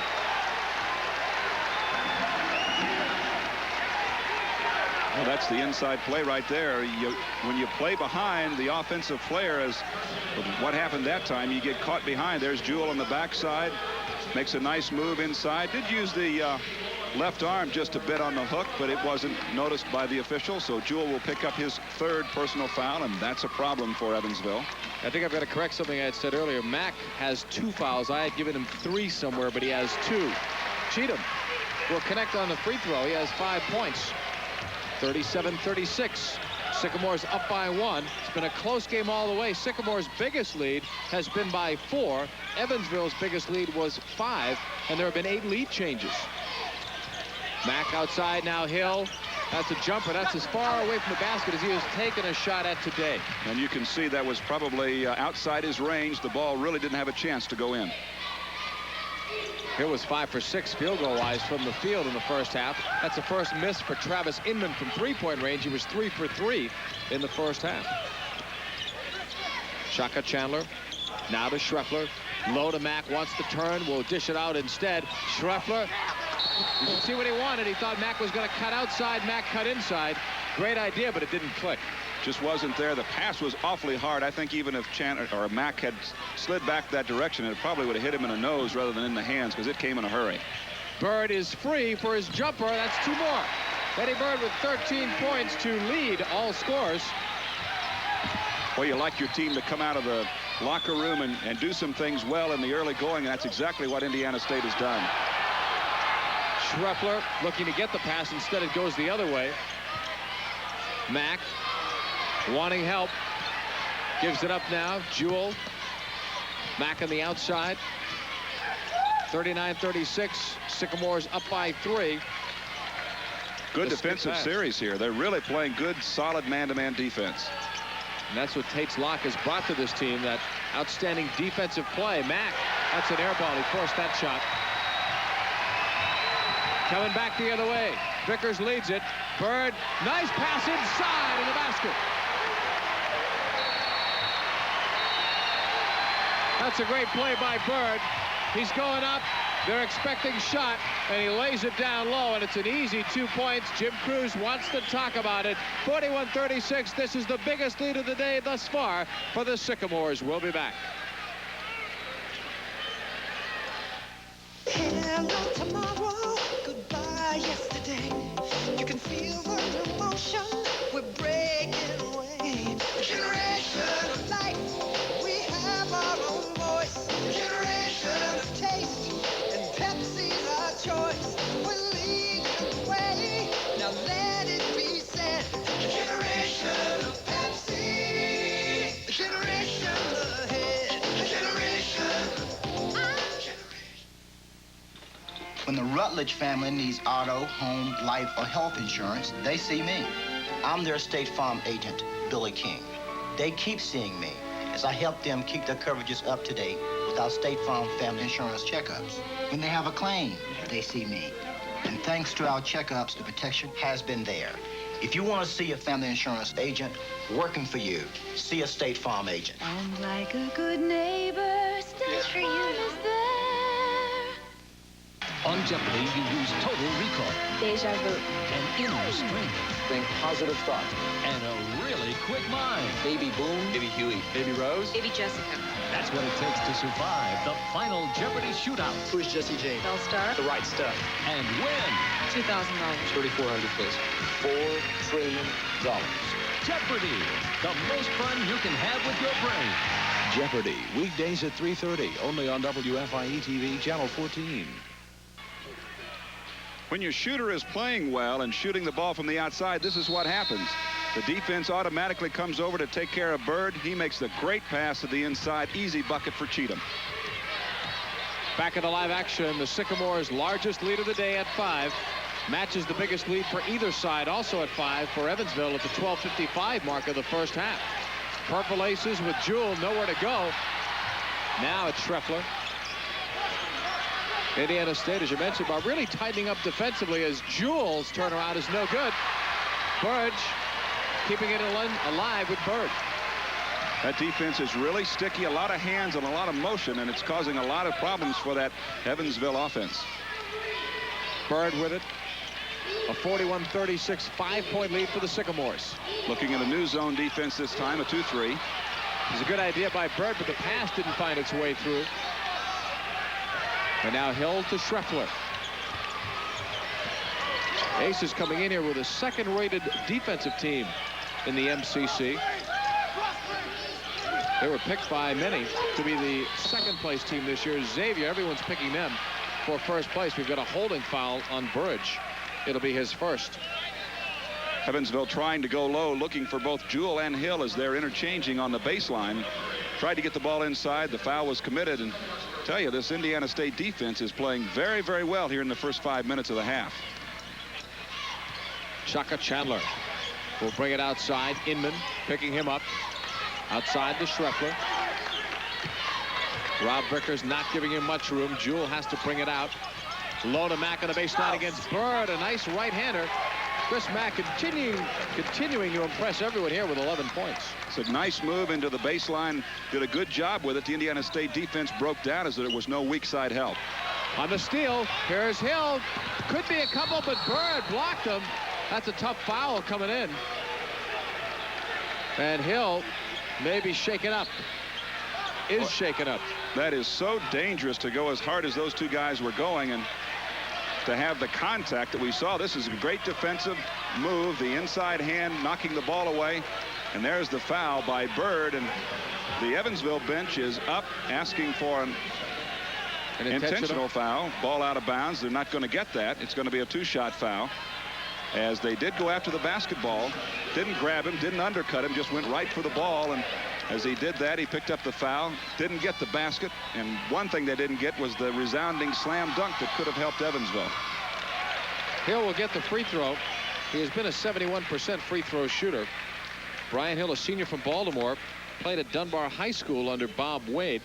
Well, that's the inside play right there. When you play behind the offensive player, as what happened that time, you get caught behind. There's Jewell on the backside. Makes a nice move inside. Did use the left arm just a bit on the hook, but it wasn't noticed by the official. So Jewell will pick up his 3rd personal foul, and that's a problem for Evansville. I think I've got to correct something I had said earlier. Mack has 2 fouls. I had given him 3 somewhere, but he has 2. Cheatham will connect on the free throw. He has 5 points. 37-36. Sycamore's up by 1. It's been a close game all the way. Sycamore's biggest lead has been by 4. Evansville's biggest lead was 5, and there have been 8 lead changes. Mack outside now. Hill. That's a jumper. That's as far away from the basket as he has taken a shot at today. And you can see that was probably outside his range. The ball really didn't have a chance to go in. Hill was 5 for 6 field goal wise from the field in the first half. That's the first miss for Travis Inman from 3-point range. He was 3 for 3 in the first half. Shaka Chandler now to Schreffler. Low to Mack, wants to turn, will dish it out instead. Schreffler, you can see what he wanted. He thought Mack was going to cut outside. Mack cut inside. Great idea, but it didn't click. Just wasn't there. The pass was awfully hard. I think even if Chandler or Mack had slid back that direction, it probably would have hit him in the nose rather than in the hands, because it came in a hurry. Bird is free for his jumper. That's 2 more. Eddie Bird with 13 points to lead all scores. Well, you like your team to come out of the locker room and do some things well in the early going, and that's exactly what Indiana State has done. Schreffler looking to get the pass. Instead, it goes the other way. Mack wanting help. Gives it up now. Jewell. Mack on the outside. 39-36. Sycamore's up by 3. Good defensive series here. They're really playing good, solid man-to-man defense. And that's what Tates Locke has brought to this team, that outstanding defensive play. Mack, that's an air ball. He forced that shot. Coming back the other way. Vickers leads it. Bird, nice pass inside in the basket. That's a great play by Bird. He's going up. They're expecting shot, and he lays it down low, and it's an easy 2 points. Jim Cruz wants to talk about it. 41-36. This is the biggest lead of the day thus far for the Sycamores. We'll be back. Hello tomorrow, goodbye yesterday. You can feel the emotion. We're breaking away. A generation of life. We have our own voice. A generation of taste. And Pepsi's our choice. We're leading the way. Now let it be said. A generation of Pepsi. A generation ahead. A generation. When the Rutledge family needs auto, home, life, or health insurance, they see me. I'm their State Farm agent, Billy King. They keep seeing me as I help them keep their coverages up to date with our State Farm family insurance checkups. When they have a claim, they see me. And thanks to our checkups, the protection has been there. If you want to see a family insurance agent working for you, see a State Farm agent. And like a good neighbor, State Farm is there. On Jeopardy, you use Total Recall. Deja vu. An inner strength. Think positive thought. And a really quick mind. Baby Boom. Baby Huey. Baby Rose. Baby Jessica. That's what it takes to survive the final Jeopardy shootout. Who's Jesse James? Bellstar. The right stuff. And win. $2,000. $3,400, please. $4 trillion. Jeopardy! The most fun you can have with your brain. Jeopardy! Weekdays at 3:30, only on WFIE TV, Channel 14. When your shooter is playing well and shooting the ball from the outside, this is what happens. The defense automatically comes over to take care of Bird. He makes the great pass to the inside. Easy bucket for Cheatham. Back in the live action, the Sycamores' largest lead of the day at 5. Matches the biggest lead for either side, also at 5 for Evansville at the 12:55 mark of the first half. Purple Aces with Jewell nowhere to go. Now it's Schreffler. Indiana State, as you mentioned, are really tightening up defensively as Jewell's turnaround is no good. Burge keeping it alive with Bird. That defense is really sticky, a lot of hands and a lot of motion, and it's causing a lot of problems for that Evansville offense. Bird with it. A 41-36 5-point lead for the Sycamores. Looking at a new zone defense this time, a 2-3. It was a good idea by Bird, but the pass didn't find its way through. And now Hill to Schreffler. Aces coming in here with a second-rated defensive team in the MCC. They were picked by many to be the second-place team this year. Xavier, everyone's picking them for first place. We've got a holding foul on Burridge. It'll be his first. Evansville trying to go low, looking for both Jewell and Hill as they're interchanging on the baseline. Tried to get the ball inside. The foul was committed. And tell you, this Indiana State defense is playing very, very well here in the first 5 minutes of the half. Shaka Chandler will bring it outside. Inman picking him up. Outside to Schreffler. Rob Vickers not giving him much room. Jewell has to bring it out. Low to Mack on the baseline against Bird. A nice right-hander. Chris Mack continuing to impress everyone here with 11 points. It's a nice move into the baseline. Did a good job with it. The Indiana State defense broke down as there was no weak side help. On the steal, here's Hill. Could be a couple, but Bird blocked him. That's a tough foul coming in. And Hill may be shaken up. Is shaken up. That is so dangerous to go as hard as those two guys were going, and to have the contact that we saw. This is a great defensive move. The inside hand knocking the ball away. And there's the foul by Bird. And the Evansville bench is up asking for an intentional foul. Ball out of bounds. They're not going to get that. It's going to be a two-shot foul. As they did go after the basketball. Didn't grab him, didn't undercut him, just went right for the ball. And as he did that, he picked up the foul, didn't get the basket. And one thing they didn't get was the resounding slam dunk that could have helped Evansville. Hill will get the free throw. He has been a 71% free throw shooter. Brian Hill, a senior from Baltimore, played at Dunbar High School under Bob Wade.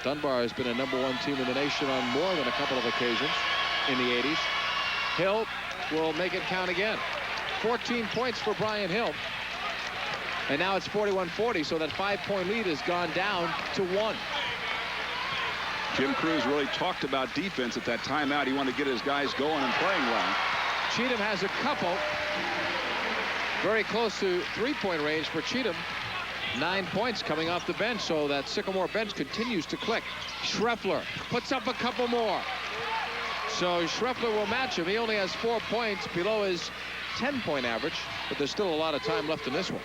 Dunbar has been a #1 team in the nation on more than a couple of occasions in the 80s. Hill will make it count again. 14 points for Brian Hill. And now it's 41-40, so that 5-point lead has gone down to 1. Jim Crews really talked about defense at that timeout. He wanted to get his guys going and playing well. Cheatham has a couple. Very close to three-point range for Cheatham. 9 points coming off the bench, so that Sycamore bench continues to click. Schreffler puts up a couple more. So Schreffler will match him. He only has 4 points below his 10-point average, but there's still a lot of time left in this one.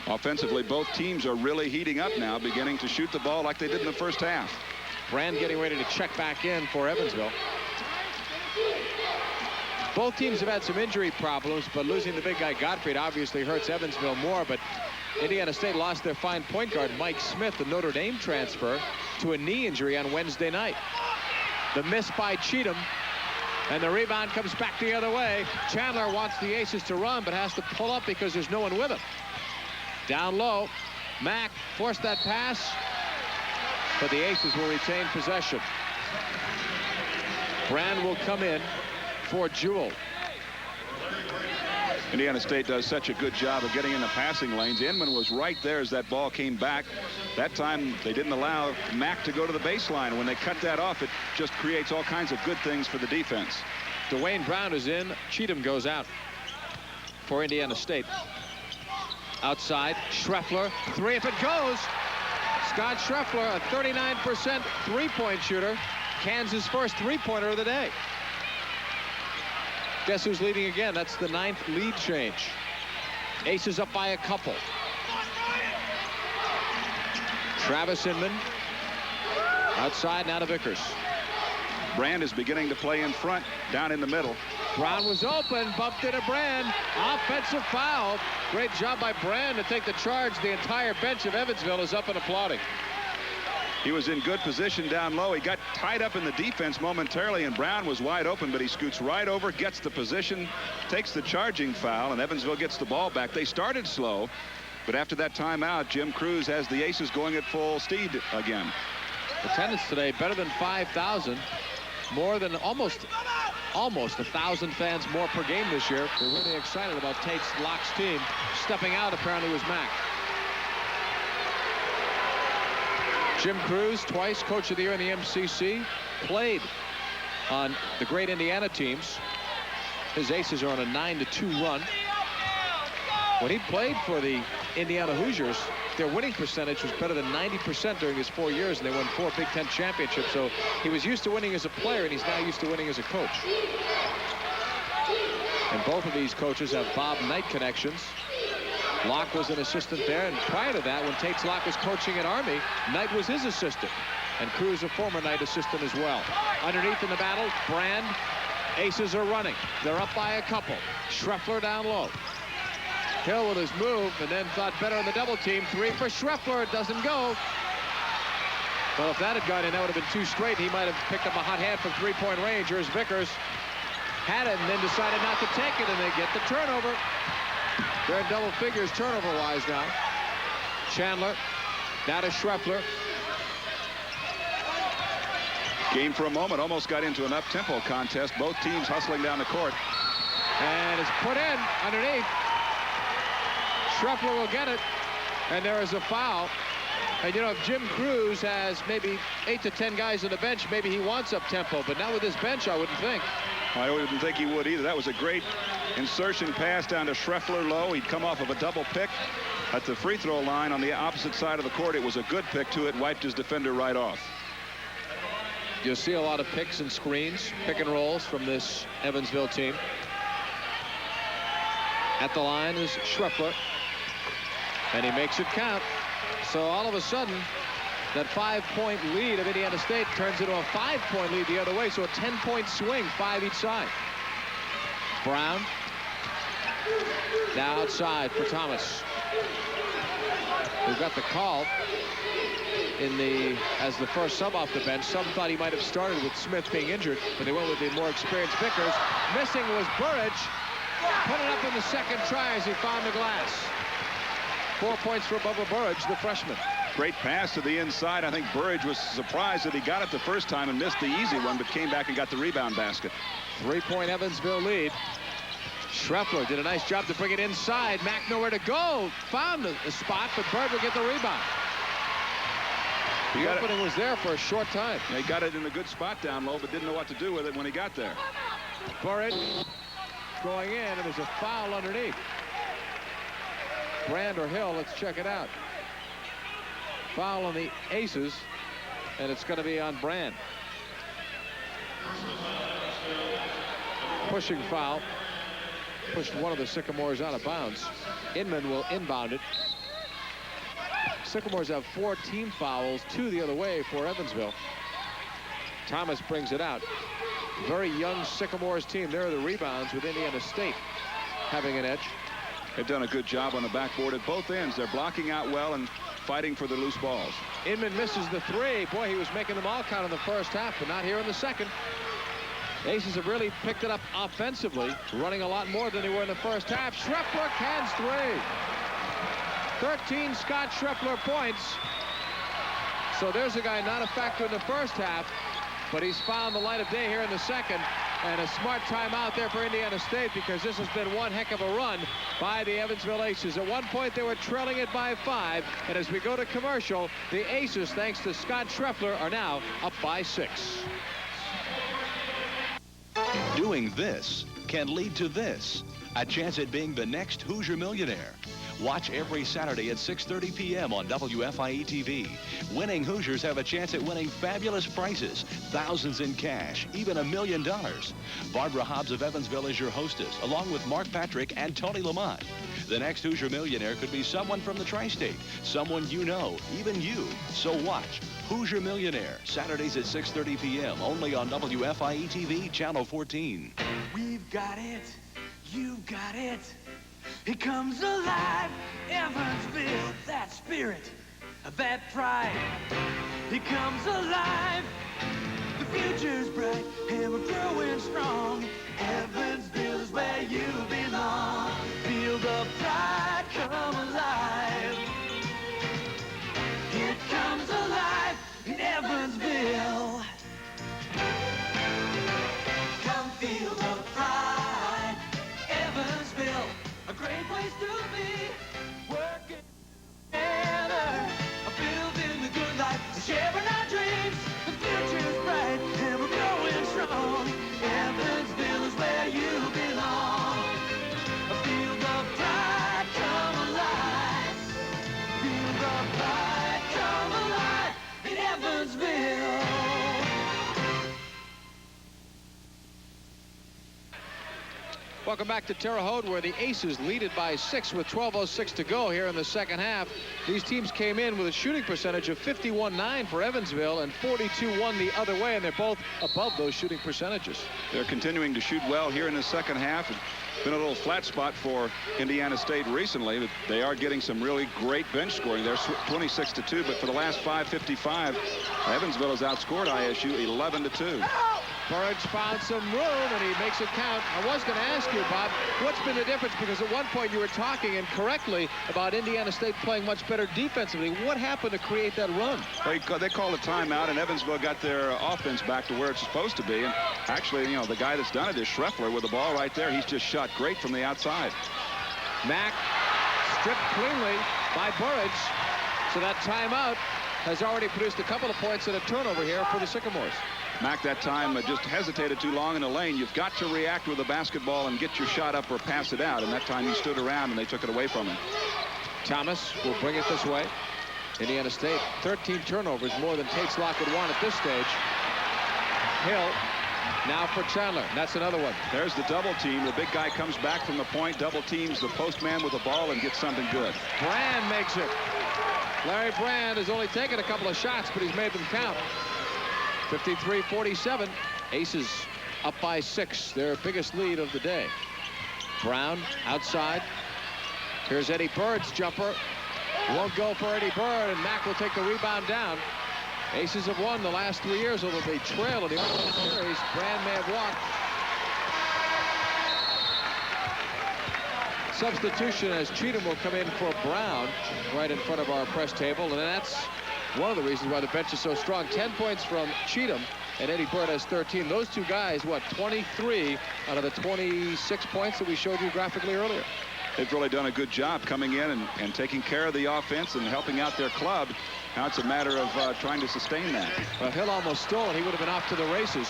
Offensively, both teams are really heating up now, beginning to shoot the ball like they did in the first half. Brand getting ready to check back in for Evansville. Both teams have had some injury problems, but losing the big guy Gottfried obviously hurts Evansville more. But Indiana State lost their fine point guard Mike Smith, the Notre Dame transfer, to a knee injury on Wednesday night. The miss by Cheatham, and the rebound comes back the other way. Chandler wants the Aces to run, but has to pull up because there's no one with him. Down low, Mack forced that pass, but the Aces will retain possession. Brand will come in for Jewell. Indiana State does such a good job of getting in the passing lanes. Inman was right there as that ball came back. That time they didn't allow Mack to go to the baseline. When they cut that off, it just creates all kinds of good things for the defense. Dwayne Brown is in. Cheatham goes out for Indiana State. Outside, Schreffler, three if it goes. Scott Schreffler, a 39% three-point shooter. Kansas' first three-pointer of the day. Guess who's leading again? That's the 9th lead change. Aces up by a couple. Travis Inman. Outside, now to Vickers. Brand is beginning to play in front, down in the middle. Brown was open, bumped into Brand. Offensive foul. Great job by Brand to take the charge. The entire bench of Evansville is up and applauding. He was in good position down low. He got tied up in the defense momentarily, and Brown was wide open, but he scoots right over, gets the position, takes the charging foul, and Evansville gets the ball back. They started slow, but after that timeout, Jim Crews has the Aces going at full speed again. Attendance today better than 5,000. More than almost 1,000 fans more per game this year. They're really excited about Tate's Locks team. Stepping out apparently was Mack. Jim Crews, twice Coach of the Year in the MCC, played on the great Indiana teams. His Aces are on a 9-2 run. When he played for the Indiana Hoosiers, their winning percentage was better than 90% during his 4 years, and they won 4 Big Ten championships. So he was used to winning as a player, and he's now used to winning as a coach. And both of these coaches have Bob Knight connections. Locke was an assistant there, and prior to that, when Tates Locke was coaching at Army, Knight was his assistant. And Cruz, a former Knight assistant as well. Underneath in the battle, Brand. Aces are running. They're up by a couple. Schreffler down low. Hill with his move, and then thought better in the double team. 3 for Schreffler. It doesn't go. Well, if that had gone in, that would have been 2 straight. He might have picked up a hot hand from 3-point range. Here's Vickers. Had it and then decided not to take it, and they get the turnover. They're in double figures turnover-wise now. Chandler. Now to Schreffler. Game for a moment almost got into an up-tempo contest. Both teams hustling down the court. And it's put in underneath. Schreffler will get it. And there is a foul. And, you know, if Jim Cruz has maybe 8 to 10 guys on the bench, maybe he wants up-tempo. But not with his bench, I wouldn't think. I wouldn't think he would either. That was a great insertion pass down to Schreffler low. He'd come off of a double pick at the free throw line on the opposite side of the court. It was a good pick to it. Wiped his defender right off. You'll see a lot of picks and screens, pick and rolls from this Evansville team. At the line is Schreffler. And he makes it count. So all of a sudden, that 5-point lead of Indiana State turns into a 5-point lead the other way. So a 10-point swing, 5 each side. Brown. Now outside for Thomas. Who got the call as the first sub off the bench. Some thought he might have started with Smith being injured, but they went with the more experienced Vickers. Missing was Burridge. Put it up in the second try as he found the glass. 4 points for Bubba Burridge, the freshman. Great pass to the inside. I think Burridge was surprised that he got it the first time and missed the easy one, but came back and got the rebound basket. 3-point Evansville lead. Schreffler did a nice job to bring it inside. Mack nowhere to go. Found the spot, but Bird will get the rebound. The opening was there for a short time. Yeah, he got it in a good spot down low, but didn't know what to do with it when he got there. Burridge going in, and there's a foul underneath. Brand or Hill, let's check it out. Foul on the Aces, and it's going to be on Brand. Pushing foul. Pushed one of the Sycamores out of bounds. Inman will inbound it. Sycamores have 4 team fouls, 2 the other way for Evansville. Thomas brings it out. Very young Sycamores team. There are the rebounds with Indiana State having an edge. They've done a good job on the backboard at both ends. They're blocking out well and fighting for the loose balls. Inman misses the 3. Boy, he was making them all count in the first half, but not here in the second. Aces have really picked it up offensively, running a lot more than they were in the first half. Schreffler cans 3. 13 Scott Schreffler points. So there's a guy not a factor in the first half, but he's found the light of day here in the second. And a smart timeout there for Indiana State, because this has been one heck of a run by the Evansville Aces. At one point, they were trailing it by 5. And as we go to commercial, the Aces, thanks to Scott Schreffler, are now up by 6. Doing this can lead to this. A chance at being the next Hoosier millionaire. Watch every Saturday at 6:30 p.m. on WFIE TV. Winning Hoosiers have a chance at winning fabulous prizes, thousands in cash, even $1 million. Barbara Hobbs of Evansville is your hostess, along with Mark Patrick and Tony Lamont. The next Hoosier millionaire could be someone from the tri-state, someone you know, even you. So watch Hoosier Millionaire, Saturdays at 6:30 p.m. only on WFIE TV, Channel 14. We've got it. You've got it. It comes alive, Evansville, that spirit, that pride. It comes alive, the future's bright, and we're growing strong. Evansville is where you belong. Feel the pride come alive. It comes alive in Evansville. Come feel the pride, Evansville. A great place to be, working together, building the good life, sharing our dreams. The future's bright, and we're growing strong. Evansville is where you belong. Evansville. Welcome back to Terre Haute, where the Aces lead it by 6 with 12:06 to go here in the second half. These teams came in with a shooting percentage of 51-9 for Evansville and 42-1 the other way, and they're both above those shooting percentages. They're continuing to shoot well here in the second half. It's been a little flat spot for Indiana State recently, but they are getting some really great bench scoring. They're 26-2, but for the last 5:55, Evansville has outscored ISU 11-2. Burridge found some room, and he makes it count. I was going to ask you, Bob, what's been the difference? Because at one point you were talking incorrectly about Indiana State playing much better defensively. What happened to create that run? They called a timeout, and Evansville got their offense back to where it's supposed to be. And actually, you know, the guy that's done it is Schreffler with the ball right there. He's just shot great from the outside. Mack stripped cleanly by Burridge. So that timeout has already produced a couple of points and a turnover here for the Sycamores. Mack that time just hesitated too long in the lane. You've got to react with the basketball and get your shot up or pass it out. And that time he stood around and they took it away from him. Thomas will bring it this way. Indiana State, 13 turnovers, more than Tates Locke would want at this stage. Hill now for Chandler. That's another one. There's the double team. The big guy comes back from the point, double teams the postman with the ball and gets something good. Brand makes it. Larry Brand has only taken a couple of shots, but he's made them count. 53-47. Aces up by 6. Their biggest lead of the day. Brown outside. Here's Eddie Bird's jumper. Won't go for Eddie Bird, and Mack will take the rebound down. Aces have won the last 3 years, although they trail in the series. Brand may have walked. Substitution as Cheatham will come in for Brown right in front of our press table, and that's one of the reasons why the bench is so strong. 10 points from Cheatham, and Eddie Bird has 13. Those two guys, what, 23 out of the 26 points that we showed you graphically earlier. They've really done a good job coming in and taking care of the offense and helping out their club. Now it's a matter of trying to sustain that. Well, Hill almost stole it. He would have been off to the races.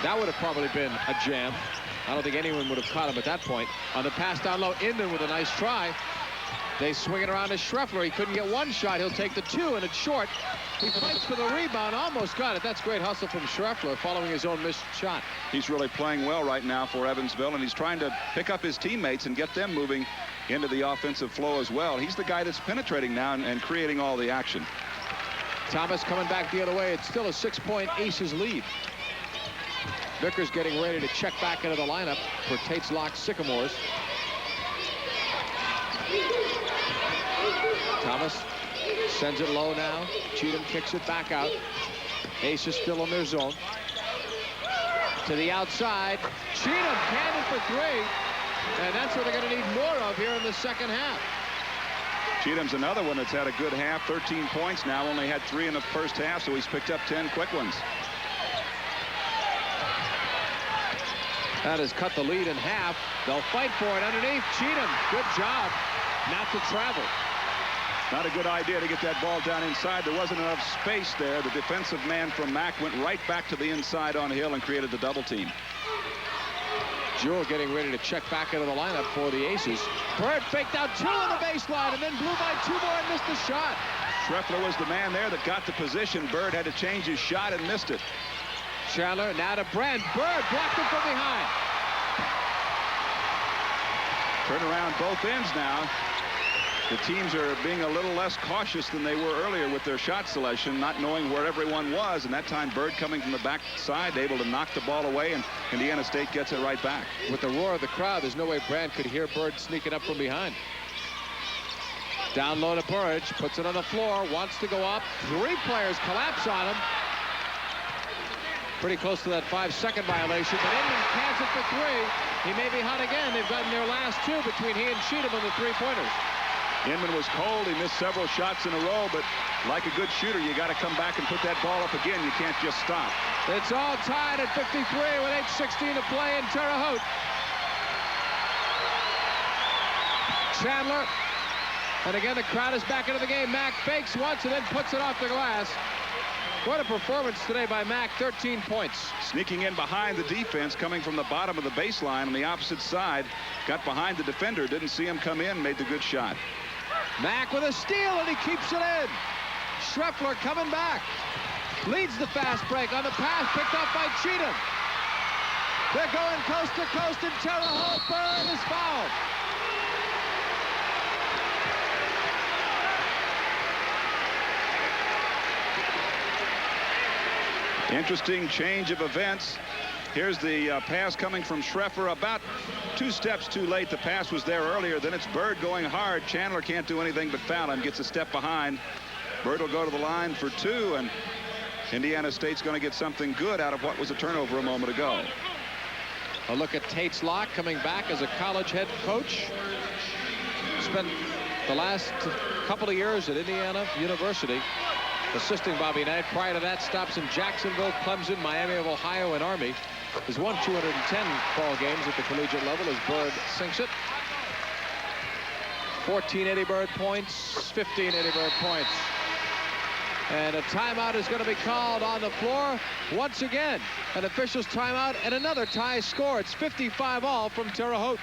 That would have probably been a jam. I don't think anyone would have caught him at that point. On the pass down low, Inman with a nice try. They swing it around to Schreffler. He couldn't get one shot. He'll take the 2, and it's short. He fights for the rebound, almost got it. That's great hustle from Schreffler following his own missed shot. He's really playing well right now for Evansville, and he's trying to pick up his teammates and get them moving into the offensive flow as well. He's the guy that's penetrating now and creating all the action. Thomas coming back the other way. It's still a 6-point Aces lead. Vickers getting ready to check back into the lineup for Tates Locke Sycamores. Thomas sends it low now. Cheatham kicks it back out. Aces still in their zone. To the outside. Cheatham canned for 3. And that's what they're going to need more of here in the second half. Cheatham's another one that's had a good half. 13 points now. Only had 3 in the first half, so he's picked up 10 quick ones. That has cut the lead in half. They'll fight for it underneath. Cheatham, good job not to travel. Not a good idea to get that ball down inside. There wasn't enough space there. The defensive man from Mack went right back to the inside on Hill and created the double team. Jewell getting ready to check back into the lineup for the Aces. Bird faked out 2 on the baseline and then blew by 2 more and missed the shot. Schreffler was the man there that got the position. Bird had to change his shot and missed it. Chandler now to Brand. Bird blocked him from behind. Turn around both ends now. The teams are being a little less cautious than they were earlier with their shot selection, not knowing where everyone was. And that time, Bird coming from the back side, able to knock the ball away, and Indiana State gets it right back. With the roar of the crowd, there's no way Brand could hear Bird sneaking up from behind. Down low to Burridge, puts it on the floor, wants to go up. 3 players collapse on him. Pretty close to that 5-second violation, but Inman cans it for 3. He may be hot again. They've gotten their last 2 between he and Cheatham on the 3-pointers. Inman was cold. He missed several shots in a row, but like a good shooter, you got to come back and put that ball up again. You can't just stop. It's all tied at 53 with 8:16 to play in Terre Haute. Chandler, and again the crowd is back into the game. Mack fakes once and then puts it off the glass. What a performance today by Mack, 13 points. Sneaking in behind the defense, coming from the bottom of the baseline on the opposite side. Got behind the defender, didn't see him come in, made the good shot. Mack with a steal, and he keeps it in. Schreffler coming back. Leads the fast break on the pass, picked up by Cheatham. They're going coast to coast, and Terre Haute. Bird is fouled. Interesting change of events. Here's the pass coming from Schreffler, about 2 steps too late. The pass was there earlier. Then it's Bird going hard. Chandler can't do anything but foul him, gets a step behind. Bird will go to the line for 2, and Indiana State's going to get something good out of what was a turnover a moment ago. A look at Tates Locke coming back as a college head coach. Spent the last couple of years at Indiana University assisting Bobby Knight. Prior to that, stops in Jacksonville, Clemson, Miami of Ohio, and Army. Has won 210 ball games at the collegiate level as Bird sinks it. 14 Eddie Bird points, 15 Eddie Bird points. And a timeout is going to be called on the floor once again. An official's timeout and another tie score. It's 55-all from Terre Haute.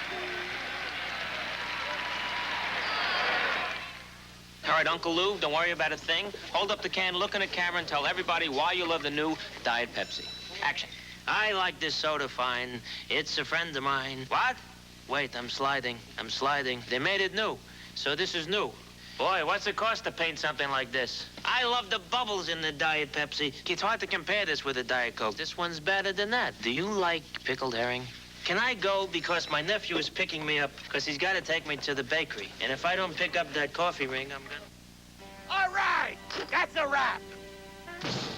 All right, Uncle Lou, don't worry about a thing. Hold up the can, look in the camera, and tell everybody why you love the new Diet Pepsi. Action. I like this soda fine. It's a friend of mine. What? Wait, I'm sliding. I'm sliding. They made it new, so this is new. Boy, what's it cost to paint something like this? I love the bubbles in the Diet Pepsi. It's hard to compare this with a Diet Coke. This one's better than that. Do you like pickled herring? Can I go because my nephew is picking me up because he's got to take me to the bakery. And if I don't pick up that coffee ring, I'm gonna... All right, that's a wrap.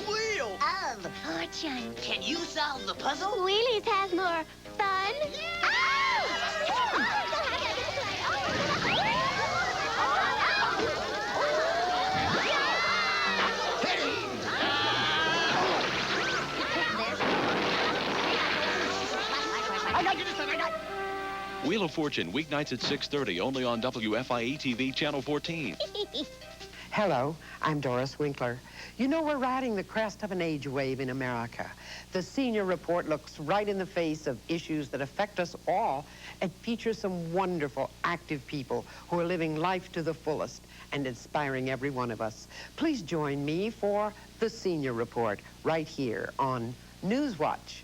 Wheel of Fortune. Can you solve the puzzle? Wheelies has more fun. Wheel of Fortune, weeknights at 6:30, only on WFIE-TV, Channel 14. Hello, I'm Doris Winkler. You know, we're riding the crest of an age wave in America. The Senior Report looks right in the face of issues that affect us all and features some wonderful, active people who are living life to the fullest and inspiring every one of us. Please join me for the Senior Report right here on Newswatch.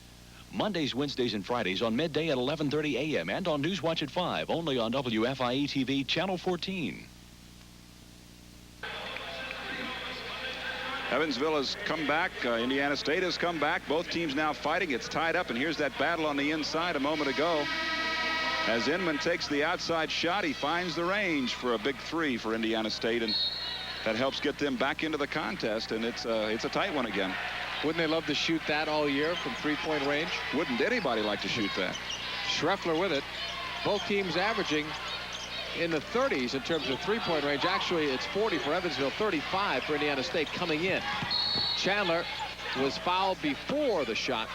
Mondays, Wednesdays, and Fridays on midday at 11:30 a.m. and on Newswatch at 5, only on WFIE-TV, Channel 14. Evansville has come back. Indiana State has come back. Both teams now fighting. It's tied up, and here's that battle on the inside a moment ago. As Inman takes the outside shot, he finds the range for a big 3 for Indiana State, and that helps get them back into the contest, and it's a tight one again. Wouldn't they love to shoot that all year from 3-point range? Wouldn't anybody like to shoot that? Schreffler with it. Both teams averaging in the 30s in terms of 3-point range. Actually, it's 40 for Evansville, 35 for Indiana State coming in. Chandler was fouled before the shot.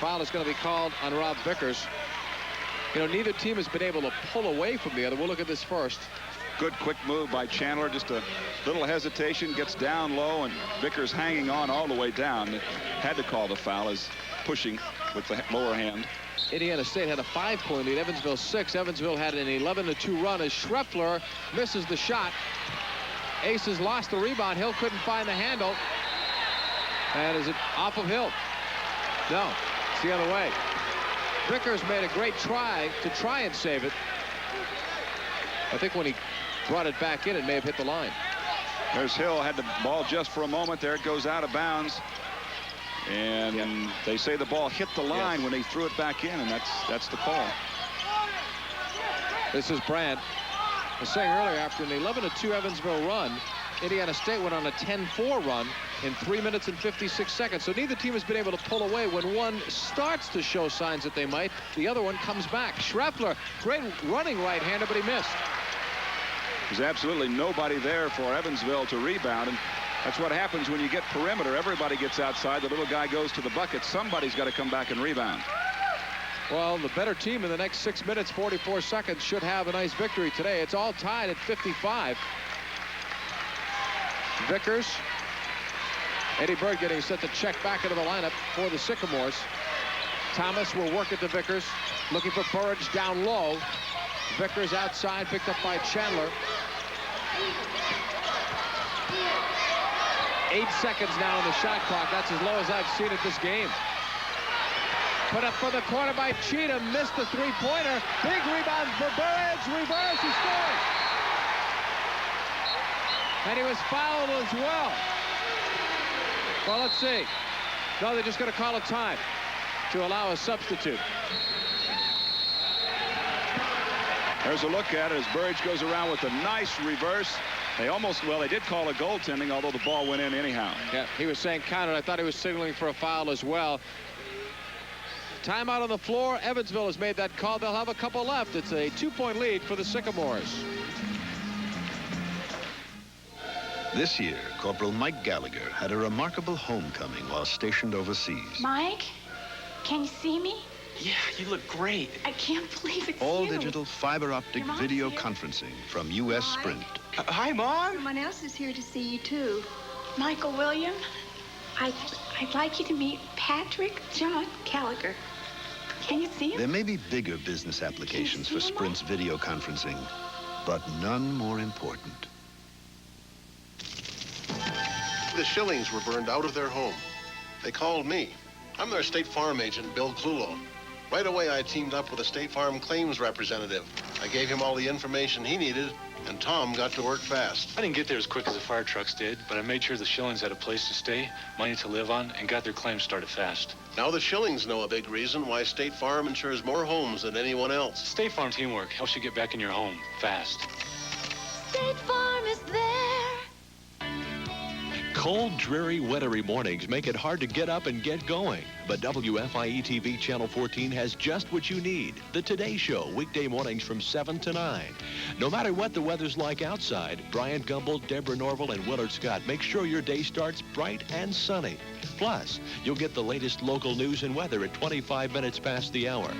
Foul is going to be called on Rob Vickers. You know, neither team has been able to pull away from the other. We'll look at this first. Good quick move by Chandler. Just a little hesitation, gets down low, and Vickers hanging on all the way down. Had to call the foul as pushing with the lower hand. Indiana State had a 5-point lead. Evansville 6. Evansville had an 11-2 run as Schreffler misses the shot. Aces lost the rebound. Hill couldn't find the handle. And is it off of Hill? No, it's the other way. Vickers made a great try and save it. I think when he brought it back in, it may have hit the line. There's Hill, had the ball just for a moment. There it goes out of bounds. And they say the ball hit the line when they threw it back in, and that's the call. This is Brand. I was saying earlier, after an 11-2 Evansville run, Indiana State went on a 10-4 run in 3 minutes and 56 seconds. So neither team has been able to pull away. When one starts to show signs that they might, the other one comes back. Schreffler, great running right-hander, but he missed. There's absolutely nobody there for Evansville to rebound, and that's what happens when you get perimeter. Everybody gets outside. The little guy goes to the bucket. Somebody's got to come back and rebound. Well, the better team in the next 6 minutes, 44 seconds, should have a nice victory today. It's all tied at 55. Vickers. Eddie Bird getting set to check back into the lineup for the Sycamores. Thomas will work at the Vickers. Looking for Burridge down low. Vickers outside, picked up by Chandler. 8 seconds now on the shot clock. That's as low as I've seen it this game. Put up for the corner by Cheatham. Missed the three-pointer. Big rebound for Burridge. Reverse. He scores. And he was fouled as well. Well, let's see. No, they're just going to call a time to allow a substitute. There's a look at it as Burridge goes around with a nice reverse. They did call a goaltending, although the ball went in anyhow. Yeah, he was saying counted. I thought he was signaling for a foul as well. Timeout on the floor. Evansville has made that call. They'll have a couple left. It's a 2-point lead for the Sycamores. This year, Corporal Mike Gallagher had a remarkable homecoming while stationed overseas. Mike, can you see me? Yeah, you look great. I can't believe it's All you. digital fiber optic Your mom's video here. conferencing from U.S. Sprint. Hi, Mom. Someone else is here to see you, too. Michael William, I'd like you to meet Patrick John Gallagher. Can you see him? There may be bigger business applications for Sprint's video conferencing, but none more important. The Schillings were burned out of their home. They called me. I'm their State Farm agent, Bill Clulo. Right away, I teamed up with a State Farm claims representative. I gave him all the information he needed, and Tom got to work fast. I didn't get there as quick as the fire trucks did, but I made sure the Schillings had a place to stay, money to live on, and got their claims started fast. Now the Schillings know a big reason why State Farm insures more homes than anyone else. State Farm teamwork helps you get back in your home fast. State Farm is there. Cold, dreary, wintry mornings make it hard to get up and get going. But WFIE-TV Channel 14 has just what you need. The Today Show, weekday mornings from 7 to 9. No matter what the weather's like outside, Brian Gumbel, Deborah Norville, and Willard Scott make sure your day starts bright and sunny. Plus, you'll get the latest local news and weather at 25 minutes past the hour.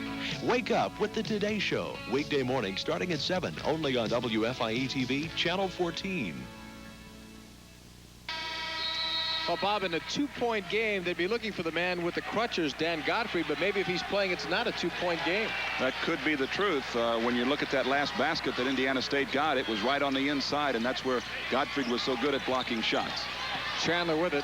Wake up with the Today Show, weekday mornings starting at 7, only on WFIE-TV Channel 14. Well, Bob, in a 2-point game, they'd be looking for the man with the crutches, Dan Gottfried, but maybe if he's playing, it's not a 2-point game. That could be the truth. When you look at that last basket that Indiana State got, it was right on the inside, and that's where Gottfried was so good at blocking shots. Chandler with it.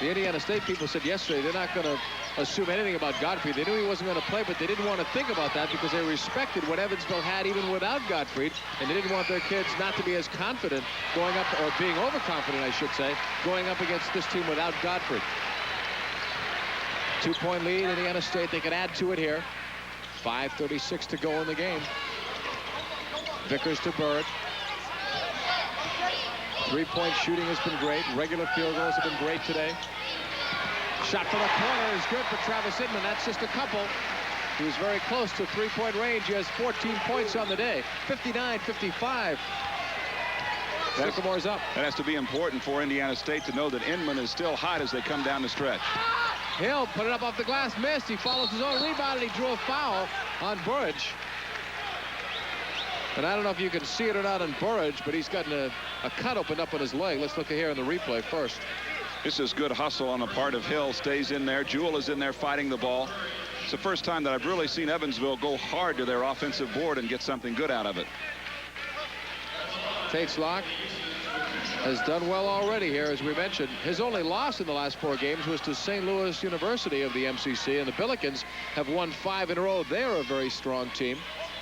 The Indiana State people said yesterday they're not going to assume anything about Gottfried. They knew he wasn't going to play, but they didn't want to think about that because they respected what Evansville had even without Gottfried, and they didn't want their kids not to be as confident going up, or being overconfident, I should say, going up against this team without Gottfried. 2-point lead, Indiana State. They can add to it here. 5:36 to go in the game. Vickers to Bird. 3-point shooting has been great. Regular field goals have been great today. Shot from the corner is good for Travis Inman. That's just a couple. He was very close to 3-point range. He has 14 points on the day. 59-55. Sycamore's up. That has to be important for Indiana State to know that Inman is still hot as they come down the stretch. Hill put it up off the glass, missed. He follows his own rebound, and he drew a foul on Burridge. And I don't know if you can see it or not on Burridge, but he's gotten a cut opened up on his leg. Let's look here in the replay first. This is good hustle on the part of Hill. Stays in there. Jewell is in there fighting the ball. It's the first time that I've really seen Evansville go hard to their offensive board and get something good out of it. Tates Locke has done well already here, as we mentioned. His only loss in the last 4 games was to St. Louis University of the MCC, and the Billikens have won 5 in a row. They're a very strong team.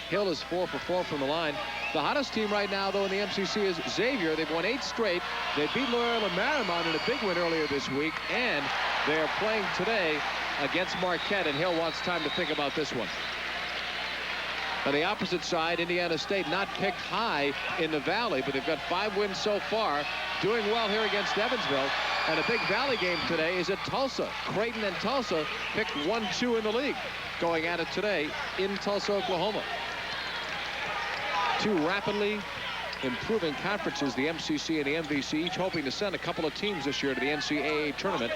Hill is 4 for 4 from the line. The hottest team right now, though, in the MCC is Xavier. They've won 8 straight. They beat Loyola Marymount in a big win earlier this week, and they're playing today against Marquette, and Hill wants time to think about this one. On the opposite side, Indiana State not picked high in the Valley, but they've got 5 wins so far, doing well here against Evansville. And a big Valley game today is at Tulsa. Creighton and Tulsa picked 1-2 in the league, going at it today in Tulsa, Oklahoma. 2 rapidly improving conferences, the MCC and the MVC, each hoping to send a couple of teams this year to the NCAA tournament.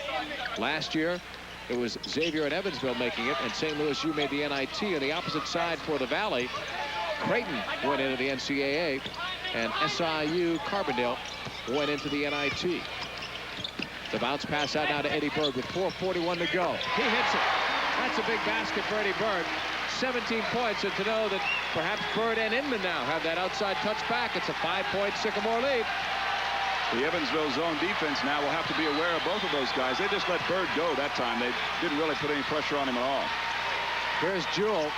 Last year, it was Xavier and Evansville making it, and St. Louis U made the NIT. On the opposite side for the Valley, Creighton went into the NCAA, and SIU Carbondale went into the NIT. The bounce pass out now to Eddie Bird with 4:41 to go. He hits it. That's a big basket for Eddie Bird. 17 points, and to know that perhaps Bird and Inman now have that outside touch back. It's a 5-point Sycamore lead. The Evansville zone defense now will have to be aware of both of those guys. They just let Bird go that time. They didn't really put any pressure on him at all. Here's Jewell.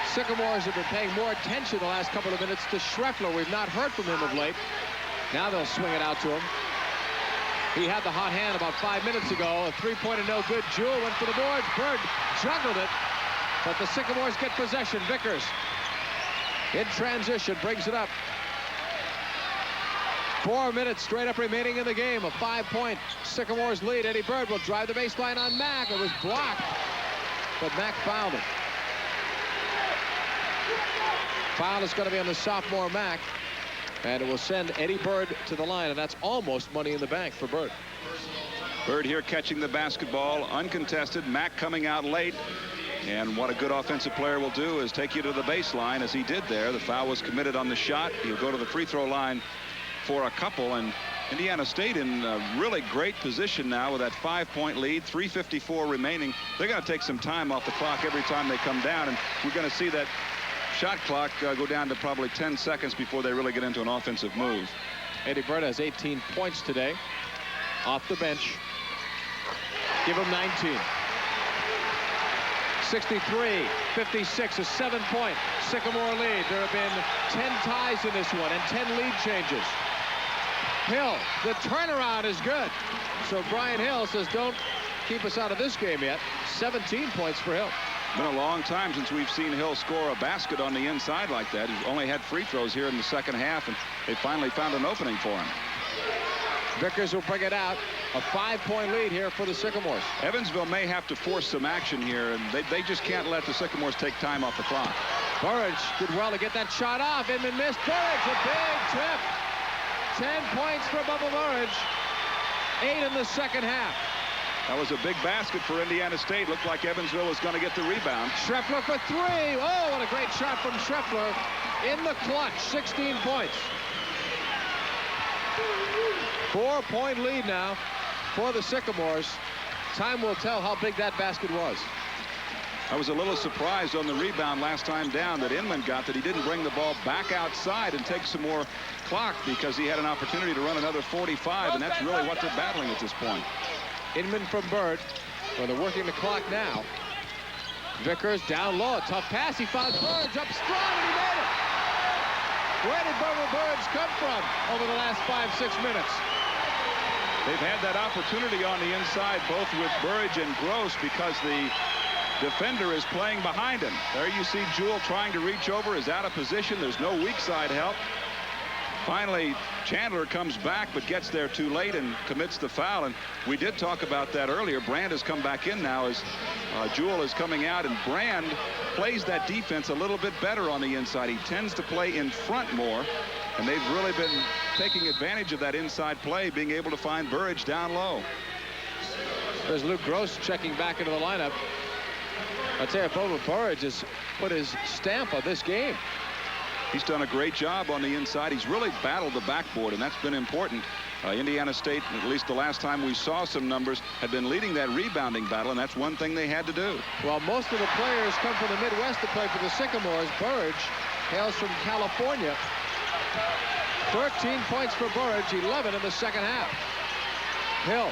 Sycamores have been paying more attention the last couple of minutes to Schreffler. We've not heard from him of late. Now they'll swing it out to him. He had the hot hand about 5 minutes ago. A three-pointer no good. Jewell went for the boards. Bird juggled it. But the Sycamores get possession. Vickers in transition brings it up. 4 minutes straight up remaining in the game. A 5-point Sycamores lead. Eddie Bird will drive the baseline on Mack. It was blocked, but Mack fouled it. Foul is going to be on the sophomore Mack, and it will send Eddie Bird to the line, and that's almost money in the bank for Bird. Bird here catching the basketball uncontested. Mack coming out late. And what a good offensive player will do is take you to the baseline, as he did there. The foul was committed on the shot. He'll go to the free throw line for a couple. And Indiana State in a really great position now with that 5-point lead, 3:54 remaining. They're going to take some time off the clock every time they come down. And we're going to see that shot clock go down to probably 10 seconds before they really get into an offensive move. Eddie Bird has 18 points today off the bench. Give him 19. 63-56, a 7-point Sycamore lead. There have been 10 ties in this one and 10 lead changes. Hill, the turnaround is good. So Brian Hill says, don't keep us out of this game yet. 17 points for Hill. Been a long time since we've seen Hill score a basket on the inside like that. He's only had free throws here in the second half, and they finally found an opening for him. Vickers will bring it out. A 5-point lead here for the Sycamores. Evansville may have to force some action here, and they just can't let the Sycamores take time off the clock. Burridge did well to get that shot off. Inman missed. Burridge, a big trip. 10 points for Bubba Burridge. 8 in the second half. That was a big basket for Indiana State. Looked like Evansville was going to get the rebound. Schreffler for 3. Oh, what a great shot from Schreffler in the clutch. 16 points. 4-point lead now for the Sycamores. Time will tell how big that basket was. I was a little surprised on the rebound last time down that Inman got, that he didn't bring the ball back outside and take some more clock, because he had an opportunity to run another 45, and that's really what they're battling at this point. Inman from Bird. Well, they're working the clock now. Vickers down low. Tough pass. He found Burridge up strong, and he made it. Where did Bubba Burridge come from over the last 5-6 minutes? They've had that opportunity on the inside, both with Burridge and Gross, because the defender is playing behind him. There you see Jewell trying to reach over, is out of position. There's no weak side help. Finally, Chandler comes back, but gets there too late and commits the foul. And we did talk about that earlier. Brand has come back in now as Jewell is coming out, and Brand plays that defense a little bit better on the inside. He tends to play in front more, and they've really been taking advantage of that inside play, being able to find Burridge down low. There's Luke Gross checking back into the lineup. I'd say if Bubba Burridge has put his stamp on this game. He's done a great job on the inside. He's really battled the backboard, and that's been important. Indiana State, at least the last time we saw some numbers, had been leading that rebounding battle, and that's one thing they had to do. Well, most of the players come from the Midwest to play for the Sycamores. Burridge hails from California. 13 points for Burridge, 11 in the second half. Hill.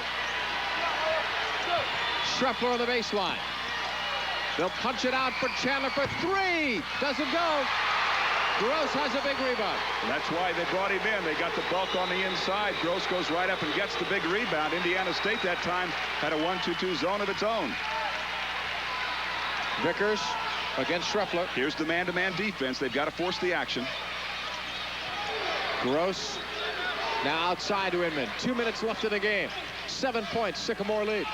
Schreffler on the baseline. They'll punch it out for Chandler for 3. Doesn't go. Gross has a big rebound. And that's why they brought him in. They got the bulk on the inside. Gross goes right up and gets the big rebound. Indiana State that time had a 1-2-2 zone of its own. Vickers against Schreffler. Here's the man-to-man defense. They've got to force the action. Gross now outside to Inman. 2 minutes left in the game. 7 points, Sycamore lead.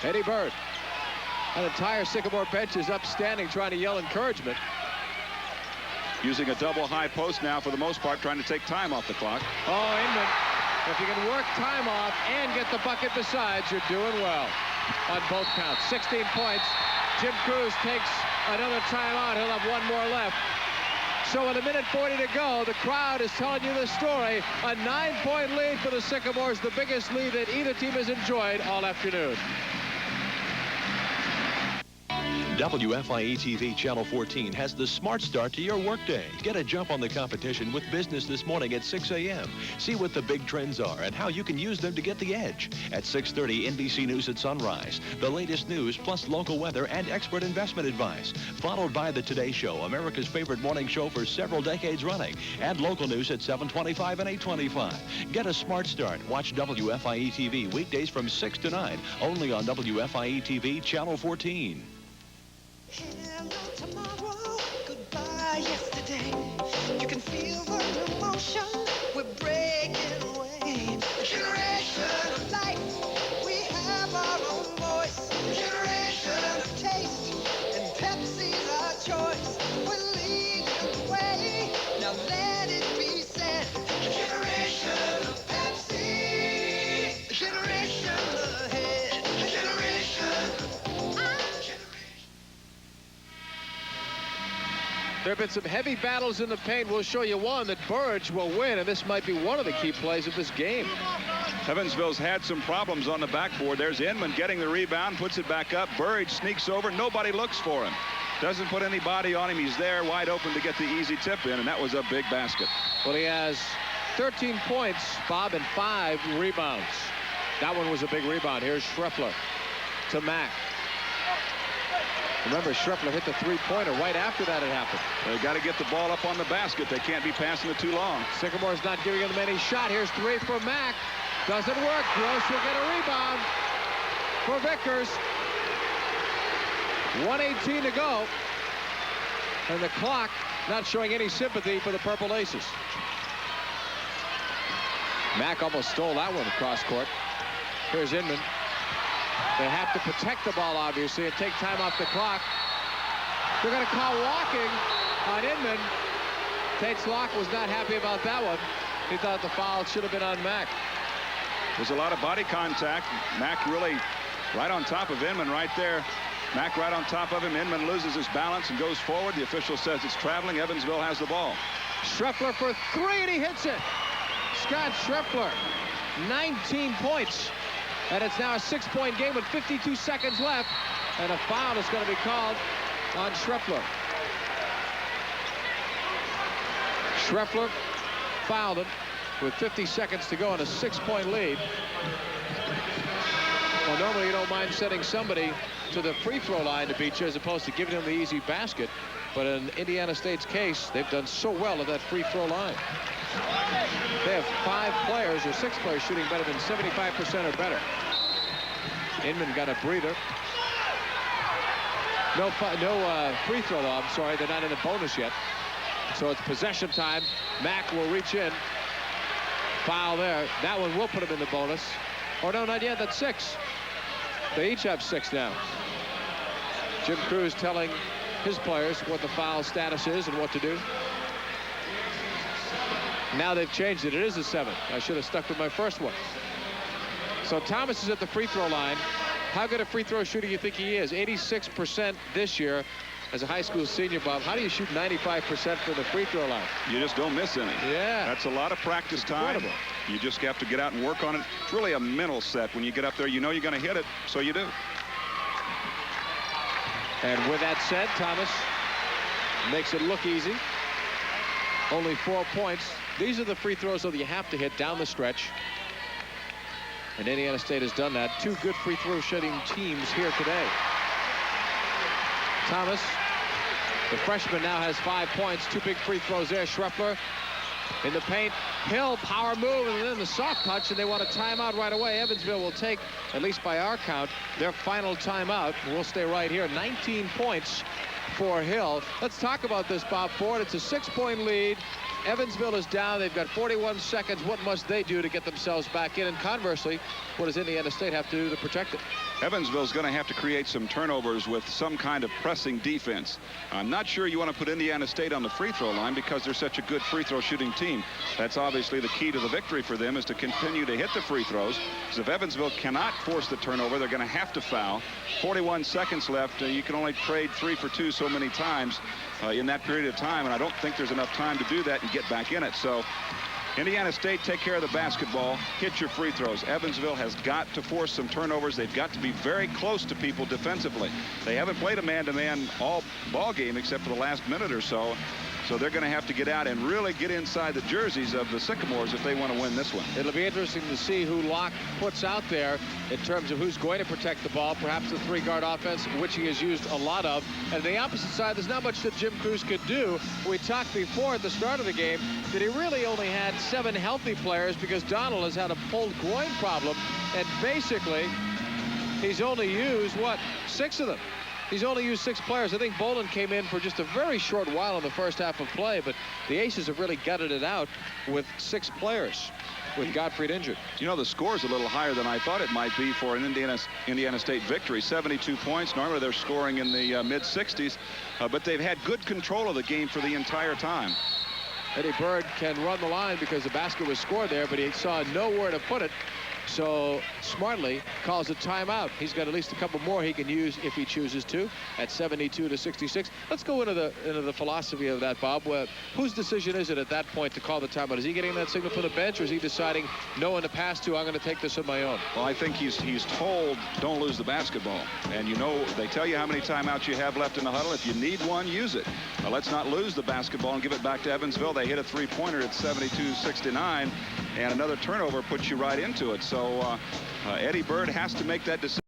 Eddie Bird. An entire Sycamore bench is up standing trying to yell encouragement. Using a double high post now for the most part, trying to take time off the clock. Oh, Inman, if you can work time off and get the bucket besides, you're doing well on both counts. 16 points. Jim Cruz takes another timeout. He'll have one more left. So with 1:40 to go, the crowd is telling you the story. A 9-point lead for the Sycamores, the biggest lead that either team has enjoyed all afternoon. WFIE-TV Channel 14 has the smart start to your workday. Get a jump on the competition with Business This Morning at 6 a.m. See what the big trends are and how you can use them to get the edge. At 6:30, NBC News at sunrise. The latest news plus local weather and expert investment advice. Followed by the Today Show, America's favorite morning show for several decades running. And local news at 7:25 and 8:25. Get a smart start. Watch WFIE-TV weekdays from 6 to 9. Only on WFIE-TV Channel 14. Hello tomorrow, goodbye yesterday. You can feel the emotion, we're breaking away. A generation of life, we have our own voice. A generation of taste, and Pepsi's our choice. We're leading the way, now let it be said. A generation of Pepsi, a generation ahead. A generation. There have been some heavy battles in the paint. We'll show you one that Burge will win, and this might be one of the key plays of this game. Evansville's had some problems on the backboard. There's Inman getting the rebound, puts it back up. Burge sneaks over. Nobody looks for him. Doesn't put any body on him. He's there wide open to get the easy tip in, and that was a big basket. Well, he has 13 points, Bob, and 5 rebounds. That one was a big rebound. Here's Schreffler to Mack. Remember, Schreffler hit the three-pointer right after that had happened. They got to get the ball up on the basket. They can't be passing it too long. Sycamore's not giving him any shot. Here's 3 for Mack. Doesn't work. Gross will get a rebound for Vickers. 1:18 to go. And the clock not showing any sympathy for the Purple Aces. Mack almost stole that one across court. Here's Inman. They have to protect the ball, obviously, and take time off the clock. They're going to call walking on Inman. Tate Slock was not happy about that one. He thought the foul should have been on Mack. There's a lot of body contact. Mack really right on top of Inman right there. Mack right on top of him. Inman loses his balance and goes forward. The official says it's traveling. Evansville has the ball. Schreffler for 3, and he hits it. Scott Schreffler, 19 points. And it's now a 6-point game with 52 seconds left. And a foul is going to be called on Schreffler. Schreffler fouled him with 50 seconds to go in a 6-point lead. Well, normally you don't mind sending somebody to the free throw line to beat you as opposed to giving them the easy basket. But in Indiana State's case, they've done so well at that free throw line. They have 5 players or 6 players shooting better than 75% or better. Inman got a breather. No free throw, though. I'm sorry, they're not in the bonus yet. So it's possession time. Mack will reach in. Foul there. That one will put him in the bonus. Or no, not yet. That's 6. They each have 6 now. Jim Crews telling his players what the foul status is and what to do. Now they've changed it. It is a 7. I should have stuck with my first one. So Thomas is at the free throw line. How good a free throw shooter do you think he is? 86% this year as a high school senior, Bob. How do you shoot 95% from the free throw line? You just don't miss any. Yeah. That's a lot of practice time. You just have to get out and work on it. It's really a mental set. When you get up there, you know you're going to hit it, so you do. And with that said, Thomas makes it look easy. Only 4 points. These are the free throws that you have to hit down the stretch. And Indiana State has done that. 2 good free throw shooting teams here today. Thomas, the freshman, now has 5 points. 2 big free throws there. Schreffler in the paint. Hill, power move, and then the soft touch, and they want a timeout right away. Evansville will take, at least by our count, their final timeout. We'll stay right here. 19 points for Hill. Let's talk about this, Bob Ford. It's a 6-point lead. Evansville is down. They've got 41 seconds. What must they do to get themselves back in? And conversely, what does Indiana State have to do to protect it? Evansville's going to have to create some turnovers with some kind of pressing defense. I'm not sure you want to put Indiana State on the free throw line because they're such a good free throw shooting team. That's obviously the key to the victory for them, is to continue to hit the free throws. Because if Evansville cannot force the turnover, they're going to have to foul. 41 seconds left. You can only trade 3 for 2 so many times in that period of time, and I don't think there's enough time to do that and get back in it. So Indiana State, take care of the basketball, hit your free throws. Evansville has got to force some turnovers. They've got to be very close to people defensively. They haven't played a man-to-man all ball game except for the last minute or so. So they're going to have to get out and really get inside the jerseys of the Sycamores if they want to win this one. It'll be interesting to see who Locke puts out there in terms of who's going to protect the ball. Perhaps the three-guard offense, which he has used a lot of. And the opposite side, there's not much that Jim Cruz could do. We talked before at the start of the game that he really only had 7 healthy players because Donald has had a pulled groin problem. And basically, he's only used, what, 6 of them. He's only used 6 players. I think Bolden came in for just a very short while in the first half of play, but the Aces have really gutted it out with 6 players with Gottfried injured. You know, the score's a little higher than I thought it might be for an Indiana State victory. 72 points. Normally they're scoring in the mid-60s, but they've had good control of the game for the entire time. Eddie Bird can run the line because the basket was scored there, but he saw nowhere to put it. So smartly calls a timeout. He's got at least a couple more he can use if he chooses to at 72-66. Let's go into the philosophy of that, Bob. Whose decision is it at that point to call the timeout? Is he getting that signal from the bench, or is he deciding no one to pass to? I'm going to take this on my own. Well, I think he's told don't lose the basketball, and you know they tell you how many timeouts you have left in the huddle. If you need one, use it. Let's not lose the basketball and give it back to Evansville. They hit a three-pointer at 72-69, and another turnover puts you right into it. So Eddie Bird has to make that decision.